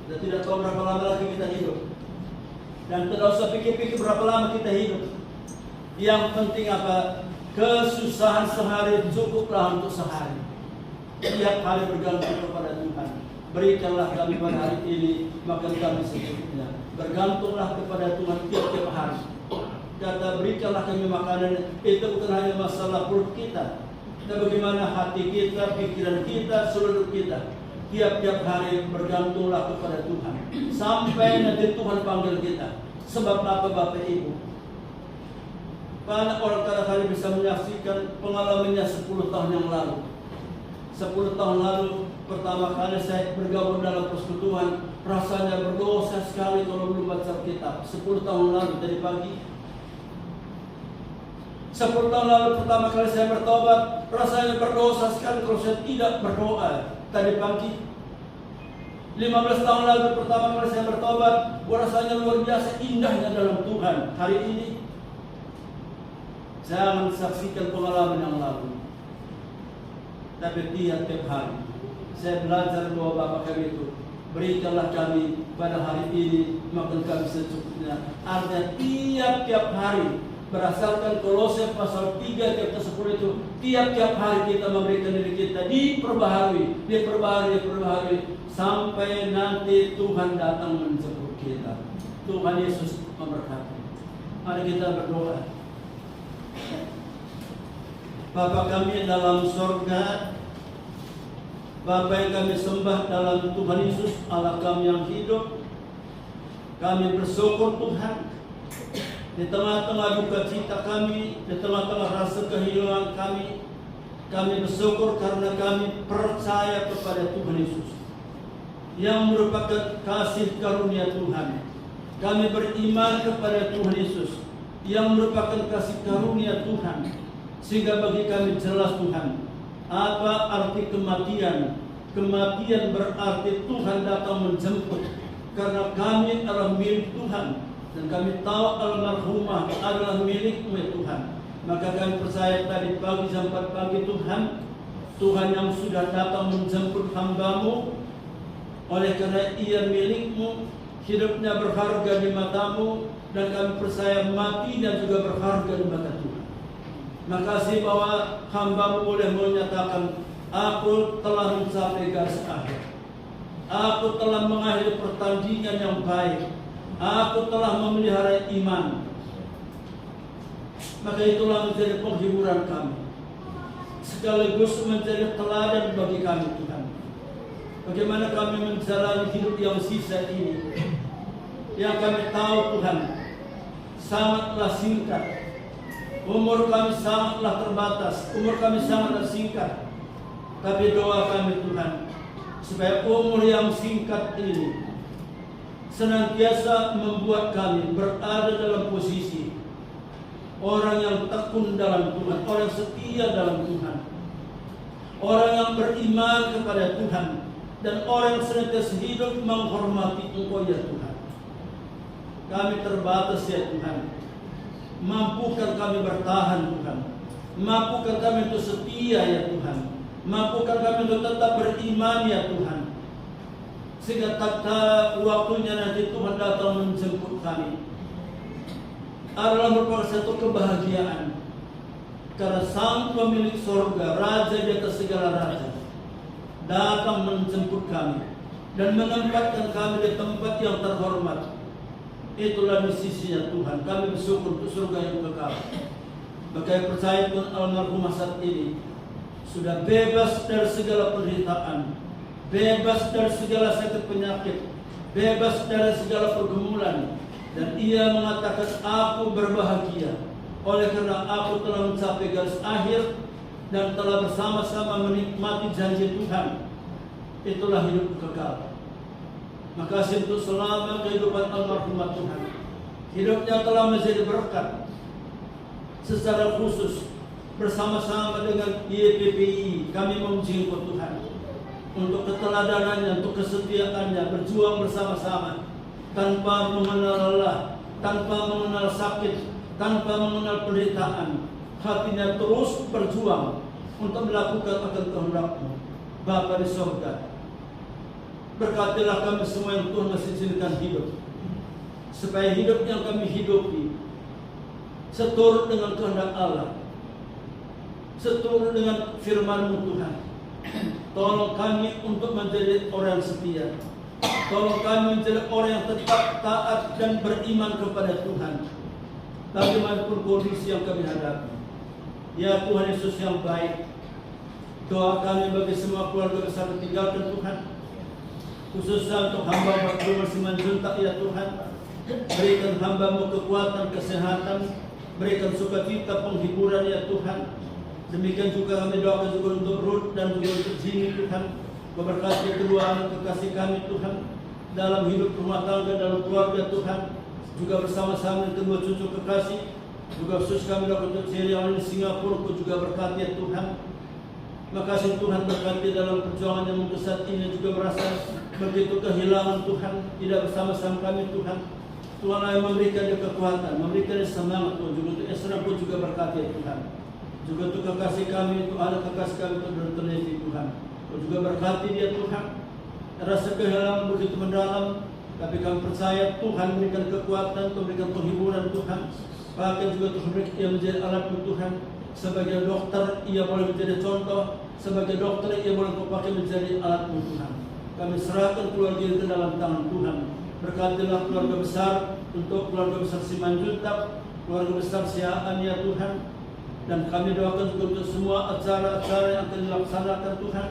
Kita tidak tahu berapa lama lagi kita hidup, dan tidak usah pikir-pikir berapa lama kita hidup. Yang penting apa? Kesusahan sehari cukuplah untuk sehari. Tiap hari bergantung kepada Tuhan. Berikanlah kami pada hari ini makan kami secukupnya. Bergantunglah kepada Tuhan tiap-tiap hari. Kata berikanlah kami makanan, itu bukan hanya masalah perut kita, dan bagaimana hati kita, pikiran kita, seluruh kita. Tiap-tiap hari bergantunglah kepada Tuhan sampai nanti Tuhan panggil kita. Sebab apa Bapak Ibu? Banyak orang kadang-kadang bisa menyaksikan pengalamannya 10 tahun yang lalu. 10 tahun lalu pertama kali saya bergabung dalam persekutuan, rasanya berdosa sekali kalau belum baca kitab. 10 tahun lalu dari pagi. 10 tahun lalu pertama kali saya bertobat, rasanya berdosa sekali kalau saya tidak berdoa tadi pagi. 15 tahun lalu pertama kali saya bertobat, rasanya luar biasa indahnya dalam Tuhan. Hari ini jangan saksikan pengalaman yang lalu, tapi tiap-tiap hari saya belajar doa Bapa kami itu. Berikanlah kami pada hari ini makan kami secukupnya. Artinya tiap-tiap hari, berdasarkan Kolose pasal 3 ayat 10 itu, tiap-tiap hari kita memberikan diri kita diperbaharui sampai nanti Tuhan datang menjemput kita. Tuhan Yesus memberkati. Mari kita berdoa. Bapa kami dalam surga, Bapa yang kami sembah dalam Tuhan Yesus, Allah kami yang hidup, kami bersyukur Tuhan. Di tengah-tengah duka cita kami, di tengah-tengah rasa kehilangan kami bersyukur karena kami percaya kepada Tuhan Yesus yang merupakan kasih karunia Tuhan. Kami beriman kepada Tuhan Yesus yang merupakan kasih karunia Tuhan, sehingga bagi kami jelas Tuhan apa arti kematian. Kematian berarti Tuhan datang menjemput, karena kami adalah milik Tuhan. Dan kami tahu almarhumah adalah milik-Mu ya Tuhan. Maka kami percaya tadi pagi jam 4 pagi Tuhan yang sudah datang menjemput hamba-Mu. Oleh karena ia milik-Mu, hidupnya berharga di mata-Mu, dan kami percaya matinya juga berharga di mata Tuhan. Makasih bahwa hamba-Mu boleh menyatakan, aku telah mencapai garis akhir. Aku telah mengakhiri pertandingan yang baik. Aku telah memelihara iman. Maka itulah menjadi penghiburan kami, sekaligus menjadi teladan bagi kami Tuhan. Bagaimana kami menjalani hidup yang sisa ini, yang kami tahu Tuhan sangatlah singkat. Umur kami sangatlah terbatas, umur kami sangatlah singkat. Tapi doa kami Tuhan, supaya umur yang singkat ini senantiasa membuat kami berada dalam posisi orang yang tekun dalam Tuhan, orang yang setia dalam Tuhan, orang yang beriman kepada Tuhan, dan orang yang senantiasa hidup menghormati Engkau ya Tuhan. Kami terbatas ya Tuhan. Mampukan kami bertahan Tuhan. Mampukan kami untuk setia ya Tuhan. Mampukan kami untuk tetap beriman ya Tuhan. Sehingga tak waktunya nanti Tuhan datang menjemput kami adalah merupakan satu kebahagiaan. Karena Sang Pemilik Sorga, Raja di atas segala raja, datang menjemput kami dan menempatkan kami di tempat yang terhormat. Itulah misinya Tuhan. Kami bersyukur untuk surga yang kekal. Maka percaya Tuhan almarhumah saat ini sudah bebas dari segala penderitaan, bebas dari segala sakit penyakit, bebas dari segala pergumulan, dan ia mengatakan, aku berbahagia oleh karena aku telah mencapai garis akhir dan telah bersama-sama menikmati janji Tuhan. Itulah hidup kekal. Makasih untuk selama kehidupan almarhumah Tuhan. Hidupnya telah menjadi berkat secara khusus. Bersama-sama dengan YPPI kami memuji Engkau Tuhan untuk keteladanannya, untuk kesetiaannya, berjuang bersama-sama tanpa mengenal lelah, tanpa mengenal sakit, tanpa mengenal penderitaan. Hatinya terus berjuang untuk melakukan akan kehendak-Mu. Bapa di surga, berkatilah kami semua yang Tuhan masih izinkan hidup, supaya hidup yang kami hidupi seturut dengan kehendak Allah, seturut dengan firman-Mu Tuhan. Tolong kami untuk menjadi orang yang setia. Tolong kami menjadi orang yang tetap taat dan beriman kepada Tuhan, bagaimanapun kondisi yang kami hadapi. Ya Tuhan Yesus yang baik, doa kami bagi semua keluarga besar ditinggalkan Tuhan, khususnya untuk hamba Rumah Simanjuntak ya Tuhan. Berikan hamba-Mu kekuatan, kesehatan, berikan sukacita, penghiburan ya Tuhan. Demikian juga kami doakan juga untuk Ruth dan juga untuk Jimmy Tuhan. Memberkati kedua anak kekasih kami Tuhan dalam hidup rumah tangga, dalam keluarga Tuhan. Juga bersama-sama dengan kedua cucu kekasih. Juga khusus kami doakan untuk Seri yang di Singapura, Kau juga berkati ya Tuhan. Makasih Tuhan, berkati dalam perjuangan yang mungkin saat ini juga merasa begitu kehilangan Tuhan, tidak bersama-sama kami Tuhan. Tuhan yang memberikan dia kekuatan, memberikan dia semangat Tuhan. Juga untuk Esra Kau juga berkati ya Tuhan. Juga untuk kekasih kami, untuk anak kekasih kami, untuk Dr. Levi Tuhan. Kau juga berkati dia Tuhan. Rasa kehilangan begitu mendalam, tapi kami percaya Tuhan memberikan kekuatan, memberikan penghiburan Tuhan. Bahkan juga Tuhan yang menjadi alat Tuhan. Sebagai dokter ia boleh menjadi contoh, sebagai dokter ia boleh Kau pakai menjadi alat Tuhan. Kami serahkan keluarga itu dalam tangan Tuhan. Berkatilah keluarga besar, untuk keluarga besar Simanjuntak, keluarga besar Siaan ya Tuhan. Dan kami doakan juga untuk semua acara-acara yang akan dilaksanakan Tuhan,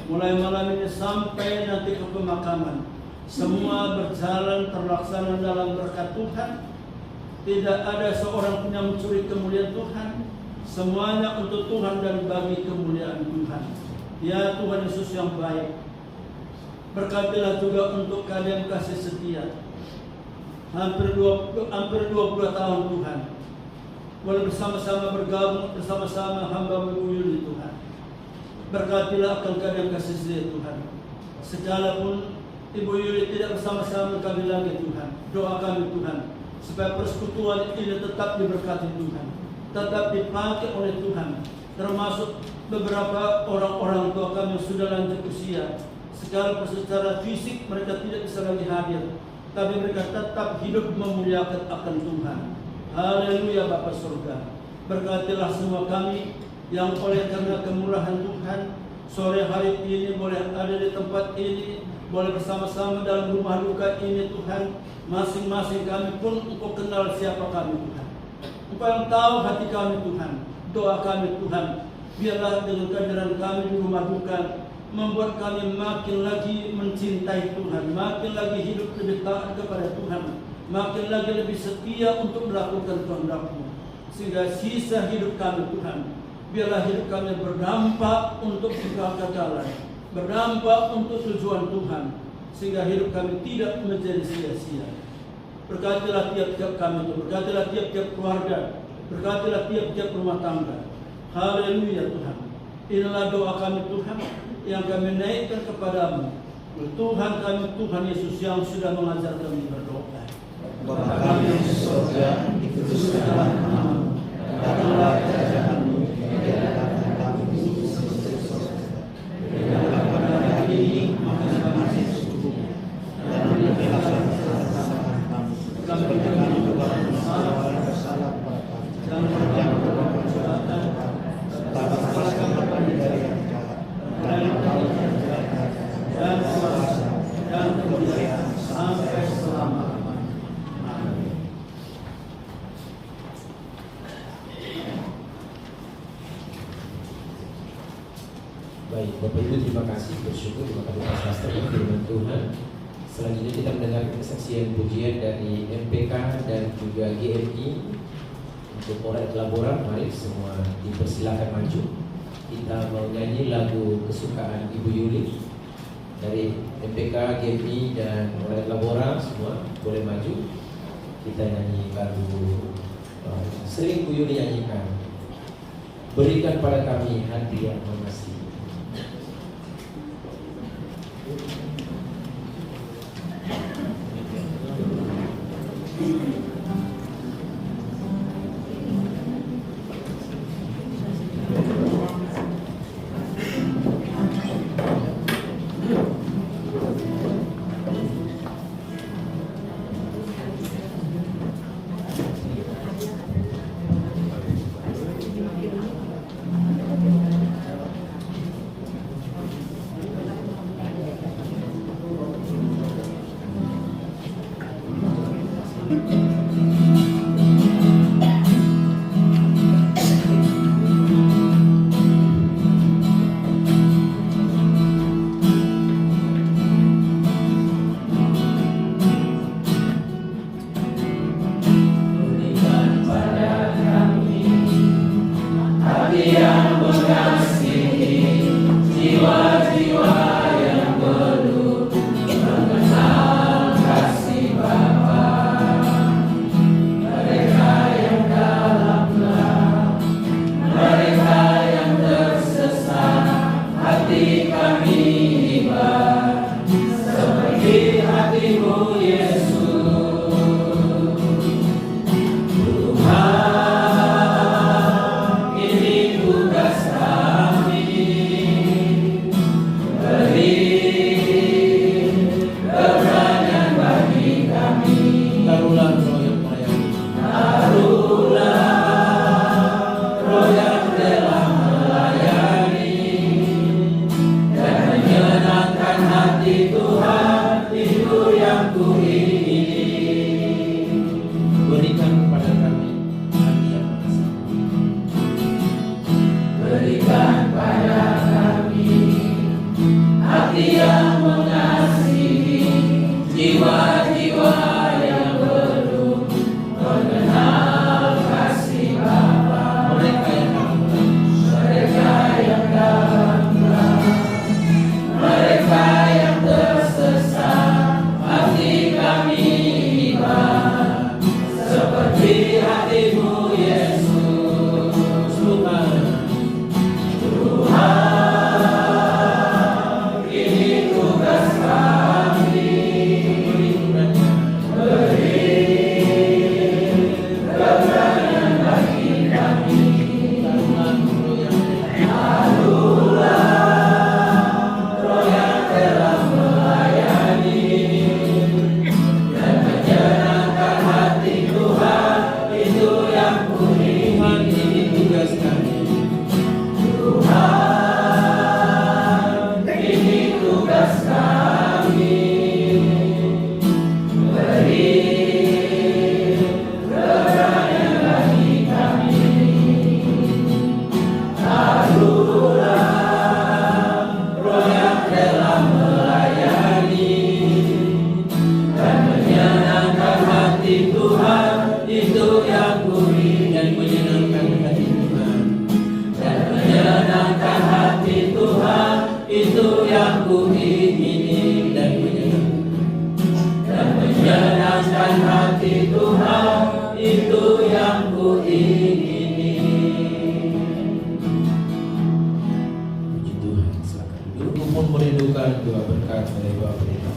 mulai malam ini sampai nanti ke pemakaman. Semua berjalan terlaksana dalam berkat Tuhan. Tidak ada seorang pun yang mencuri kemuliaan Tuhan. Semuanya untuk Tuhan dan bagi kemuliaan Tuhan. Ya Tuhan Yesus yang baik, berkatilah juga untuk kalian kasih setia. Hampir 20 tahun Tuhan, boleh bersama-sama bergabung, bersama-sama hamba-Mu Yuli Tuhan. Berkatilah akan kalian kasih setia Tuhan. Sekalipun Ibu Yuli tidak bersama-sama kami lagi Tuhan, doa kami Tuhan, supaya persekutuan ini tetap diberkati Tuhan, tetap dipakai oleh Tuhan. Termasuk beberapa orang-orang tua kami yang sudah lanjut usia, sekarang secara fisik mereka tidak bisa lagi hadir, tapi mereka tetap hidup memuliakan akan Tuhan. Haleluya Bapa surga. Berkatilah semua kami yang oleh karena kemurahan Tuhan sore hari ini boleh ada di tempat ini, boleh bersama-sama dalam rumah duka ini Tuhan. Masing-masing kami pun Engkau kenal siapa kami Tuhan. Engkau yang tahu hati kami Tuhan. Doa kami Tuhan, biarlah dengan kehadiran kami di rumah duka membuat kami makin lagi mencintai Tuhan, makin lagi hidup lebih taat kepada Tuhan, makin lagi lebih setia untuk melakukan kehendak-Mu. Sehingga sisa hidup kami Tuhan Biarlah hidup kami berdampak untuk kekekalan, berdampak untuk tujuan Tuhan, sehingga hidup kami tidak menjadi sia-sia. Berkatilah tiap-tiap kami Tuhan, berkatilah tiap-tiap keluarga, berkatilah tiap-tiap rumah tangga. Haleluya Tuhan. Inilah doa kami Tuhan yang kami naikkan kepadamu. Tuhan kami, Tuhan Yesus yang sudah mengajar kami berdoa. Bapa kami di surga, dikuduskanlah namamu, datanglah kerajaanmu, jadilah kami di surga. Berikanlah pada hari ini makan kami secukupnya, dan berikanlah kesalahan kami, seperti kami juga bersalah kepada kami. Jangan berbuat kejahatan, tetapi bebaskanlah kami dari yang jahat. Dan kami dan kuasa dan kemuliaan sampai selama-lamanya. Amin. Baik, Bapak Ibu terima kasih, bersyukur terima kasih atas pastor dan firman Tuhan. Selanjutnya kita mendengar kesaksian pujian dari MPK dan juga GMI. Untuk orang laboran, mari semua dipersilakan maju. Kita mau nyanyi lagu kesukaan Ibu Yuli dari MPK, GMI dan orang laboran, semua boleh maju. Kita nyanyi lagu sering Bu Yuli nyanyikan, berikan pada kami hati yang mengasihi. Jiwa-jiwa yang penuh mengenal kasih Bapa. doa berkat dari Bapak Pendeta.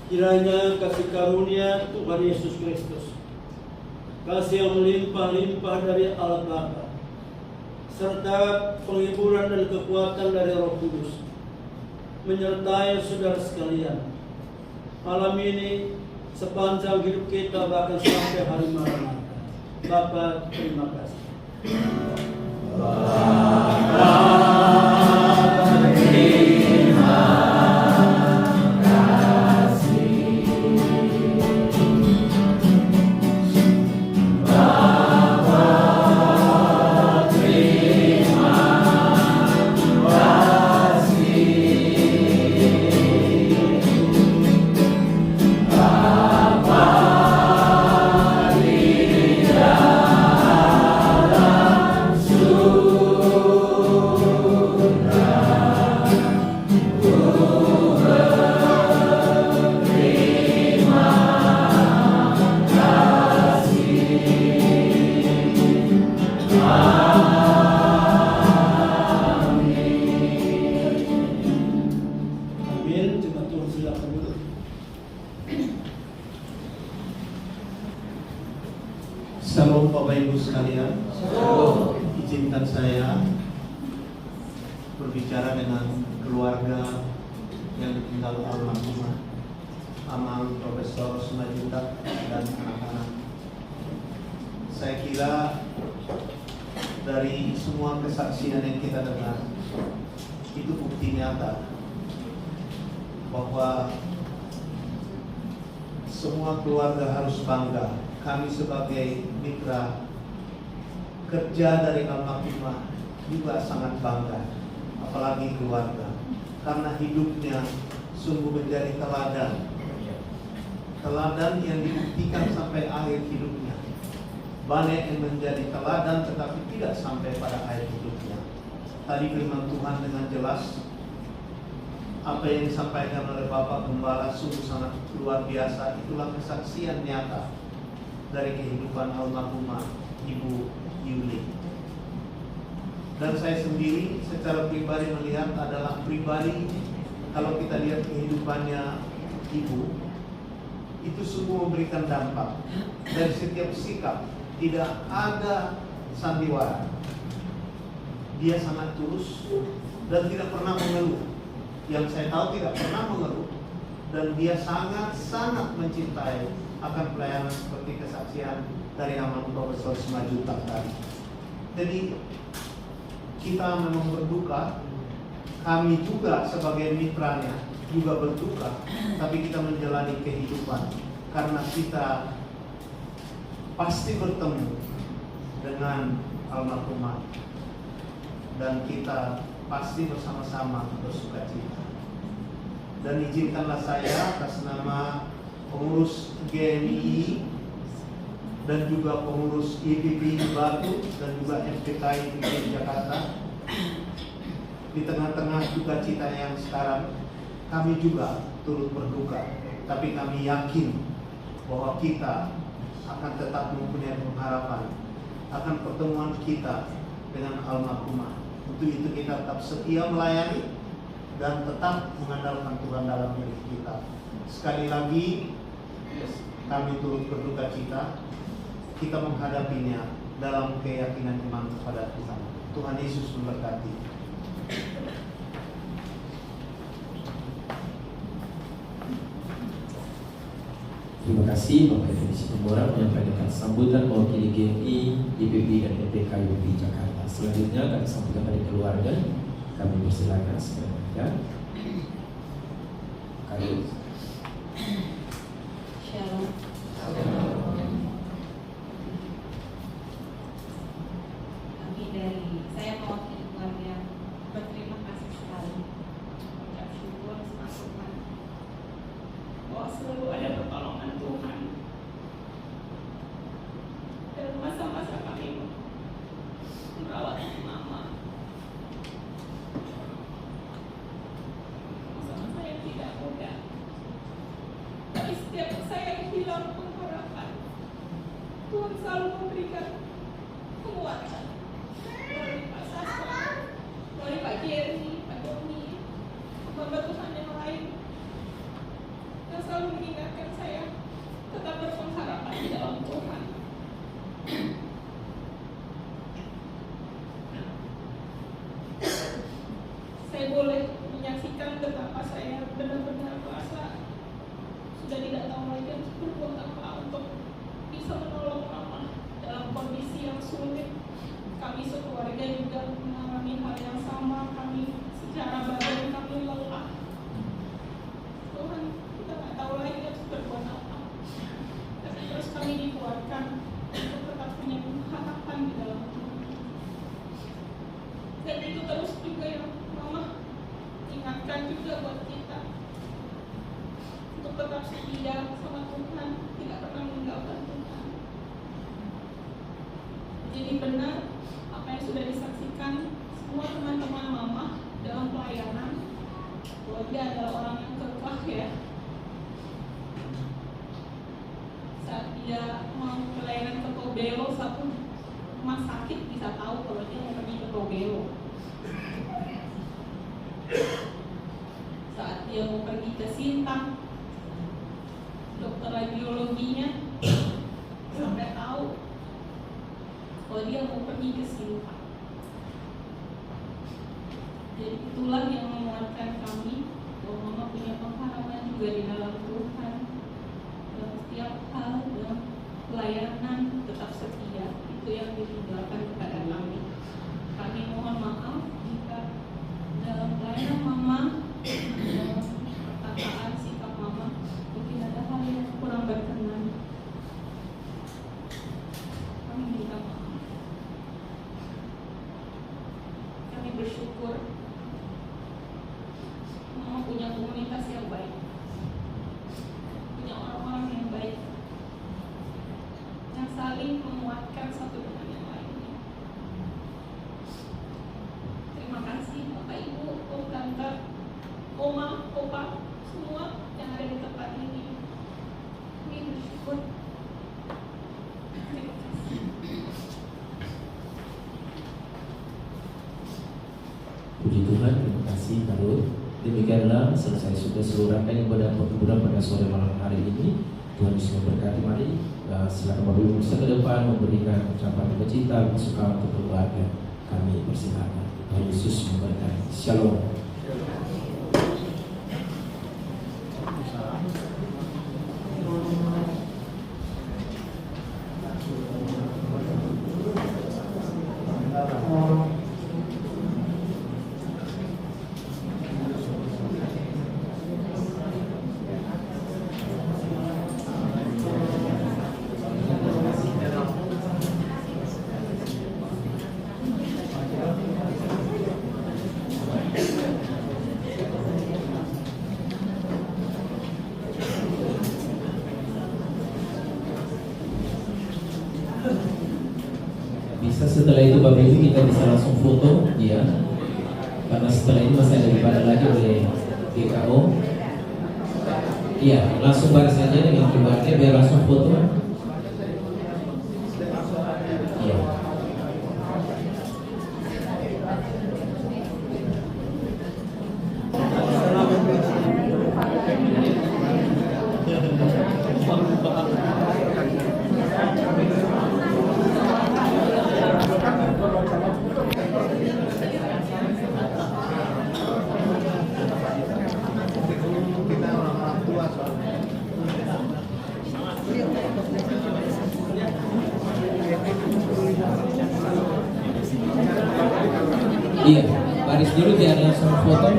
Kiranya kasih karunia Tuhan Yesus Kristus, kasih yang melimpah-limpah dari Allah Bapa, serta penghiburan dan kekuatan dari Roh Kudus menyertai saudara sekalian malam ini sepanjang hidup kita, bahkan sampai hari Maranatha. Bapa, terima kasih. Shalom Bapak Ibu sekalian. Izinkan saya berbicara dengan keluarga yang ditinggal almarhumah Amang Profesor Sumajuta dan anak-anak. Saya kira dari semua kesaksian yang kita dengar itu bukti nyata bahwa semua keluarga harus bangga. Kami sebagai mitra kerja dari almarhumah juga sangat bangga, apalagi keluarga, karena hidupnya sungguh menjadi teladan yang dibuktikan sampai akhir hidupnya. Banyak yang menjadi teladan tetapi tidak sampai pada akhir hidupnya. Tadi firman Tuhan dengan jelas, apa yang disampaikan oleh Bapak Gembala sungguh sangat luar biasa. Itulah kesaksian nyata dari kehidupan almarhumah Ibu Yuli. Dan saya sendiri secara pribadi melihat adalah pribadi, kalau kita lihat kehidupannya Ibu, itu semua memberikan dampak. Dari setiap sikap tidak ada sandiwara. Dia sangat tulus, dan tidak pernah mengeluh. Yang saya tahu tidak pernah mengeluh, dan dia sangat mencintai akan pelayanan seperti kesaksian dari aman Profesor Simanjuntak tadi. Jadi kita memang berduka, kami juga sebagai mitranya juga berduka, tapi kita menjalani kehidupan karena kita pasti bertemu dengan almarhumah dan kita pasti bersama-sama bersukacita. Dan izinkanlah saya atas nama pengurus GMI dan juga pengurus IPP Batu dan juga FPKI IPP Jakarta, di tengah-tengah duka cita yang sekarang, kami juga turut berduka, tapi kami yakin bahwa kita akan tetap mempunyai pengharapan akan pertemuan kita dengan almarhumah. Untuk itu kita tetap setia melayani dan tetap mengandalkan Tuhan dalam diri kita. Sekali lagi kami turut berduka cita, kita menghadapinya dalam keyakinan iman kepada Tuhan. Tuhan Yesus memberkati. Terima kasih Bapak Ibu Situmorang menyampaikan sambutan mewakili GMI, IPB dan EPK IPB Jakarta. Selanjutnya kami sampaikan dari keluarga. Kami persilakan sebenarnya. Kali. Shalom. Kami saya mewakili keluarga berterima kasih sekali, mengucap syukur semaksimal bahwa selalu ada pertolongan Tuhan dalam masa-masa kami merawat mama. Masa-masa yang tidak mudah, tapi setiap saya hilang pengharapan, Tuhan selalu memberikan kekuatan melalui Pak Sastra, melalui Pak Jerry, Pak Doni, hamba Tuhan yang lain yang selalu mengingatkan saya tetap berpengharapan di dalam Tuhan. Saya boleh menyaksikan betapa saya benar-benar merasa sudah tidak tahu lagi harus berbuat apa untuk bisa menolong mama dalam kondisi yang sulit. Kami sekeluarga juga mengalami hal yang sama. Kami secara badan kami lelah. Tuhan, kita nggak tahu lagi harus berbuat apa. Tapi terus kami dikuatkan untuk tetap punya harapan di dalam Tuhan. Dan itu terus juga yang mama ingatkan juga buat kita untuk tetap setia sama Tuhan, tidak pernah meninggalkan Tuhan. Jadi benar apa yang sudah disaksikan semua teman-teman mama dalam pelayanan, bahwa dia adalah orang yang kekeh ya. Saat dia mau pelayanan ke Tobelo, satu rumah sakit bisa tahu kalau dia mau pergi ke Tobelo. Saat dia mau pergi ke Sintang, dokter radiologinya sampai tahu kalau dia mau pergi ke Sintang. Jadi itulah yang menguatkan kami bahwa mama punya pengharapan juga di dalam Tuhan. Dalam setiap hal, dalam pelayanan tetap setia. Itu yang ditinggalkan kepada kami. Kami mohon maaf jika dalam pelayanan mama, dalam perkataan sikap mama mungkin ada hal yang kurang berkenan. Kami minta maaf. Kami bersyukur mama punya komunitas yang baik, punya orang-orang yang baik, yang saling menguatkan satu dengan yang lainnya. Terima kasih Bapak Ibu, Om Tante, Oma, Opa, semua yang ada di tempat ini. Kami bersyukur. Terima kasih. Puji Tuhan, terima kasih Karut. Demikianlah selesai sudah seluruh rangkaian ibadah perkuburan pada sore malam hari ini. Tuhan Yesus memberkati. Mari silakan Bapak Ibu ke depan memberikan ucapan duka cita, bersuka untuk keluarga. Kami persilakan. Tuhan Yesus memberkati. Shalom. Bisa setelah itu Bapak Ibu kita bisa langsung foto, ya. Karena setelah ini masih ada ibadah lagi oleh GKO. Iya, langsung bareng saja dengan keluarga biar langsung foto. Iya. Iya, baris dulu biar langsung foto.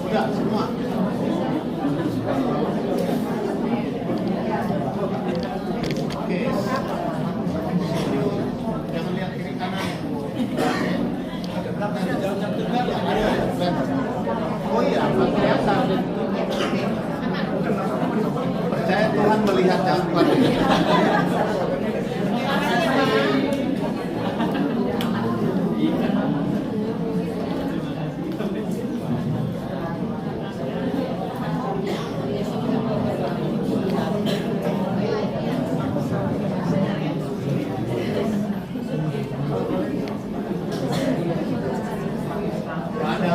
Udah semua. Oke. Jangan lihat kiri kanan. Ada belakang, jangan terdekat. Oh iya, kelihatan. Percaya Tuhan melihat yang kuat. Ada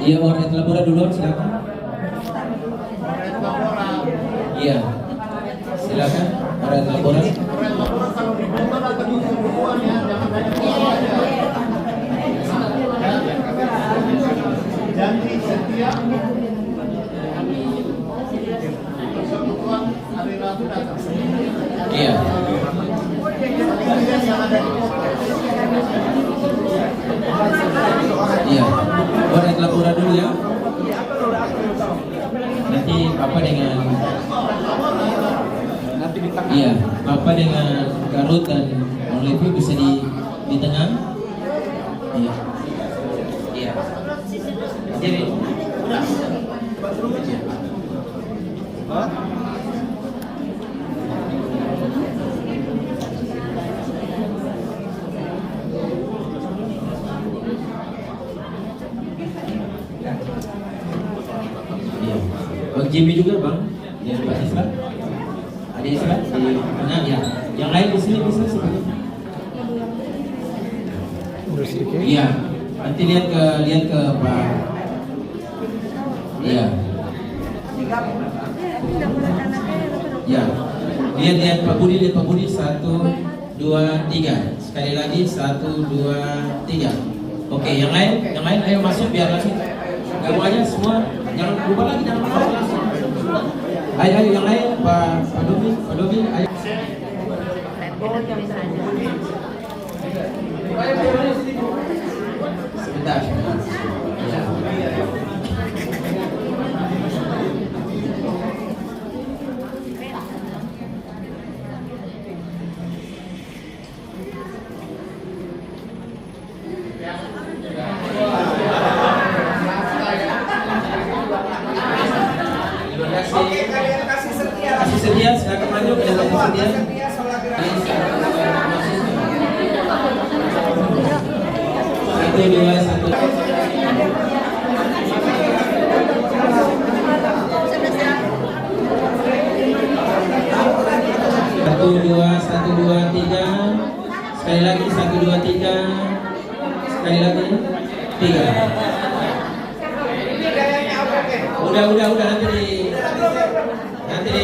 Iya, warnet laporan duluan, silakan. Iya, silakan. Warnet laporan. Kalau di motor atau di bukuan ya, jangan hanya foto aja. Janji setia. Kebutuhan hari Rabu datang. Iya. Kemudian yang ada di foto. Iya. Warnet laporan dulu ya. Nanti Bapak dengan iya, Bapak dengan Garut dan Bang Levi bisa di tengah. Iya. Iya. Jadi iya. Bang Jimmy juga Bang. Ya, Pak Isra. Ada Isra di mana ya? Yang lain di sini bisa sebenarnya. Iya. Nanti lihat ke Pak. Iya. Ya. Lihat Pak Budi, 1, 2, 3. Sekali lagi 1, 2, 3. Oke, yang lain ayo masuk biar langsung. Kamu aja semua, jangan lupa lagi jangan lupa langsung. Ayo yang lain Pak Domi, ayo. Sebentar. Ya. Oke, kalian kasih setia. Kasih sedia, silakan maju ke dalam sedia. Satu, dua, satu. Satu, dua, tiga. Sekali lagi 1, 2, 3. Sekali lagi 3. Udah nanti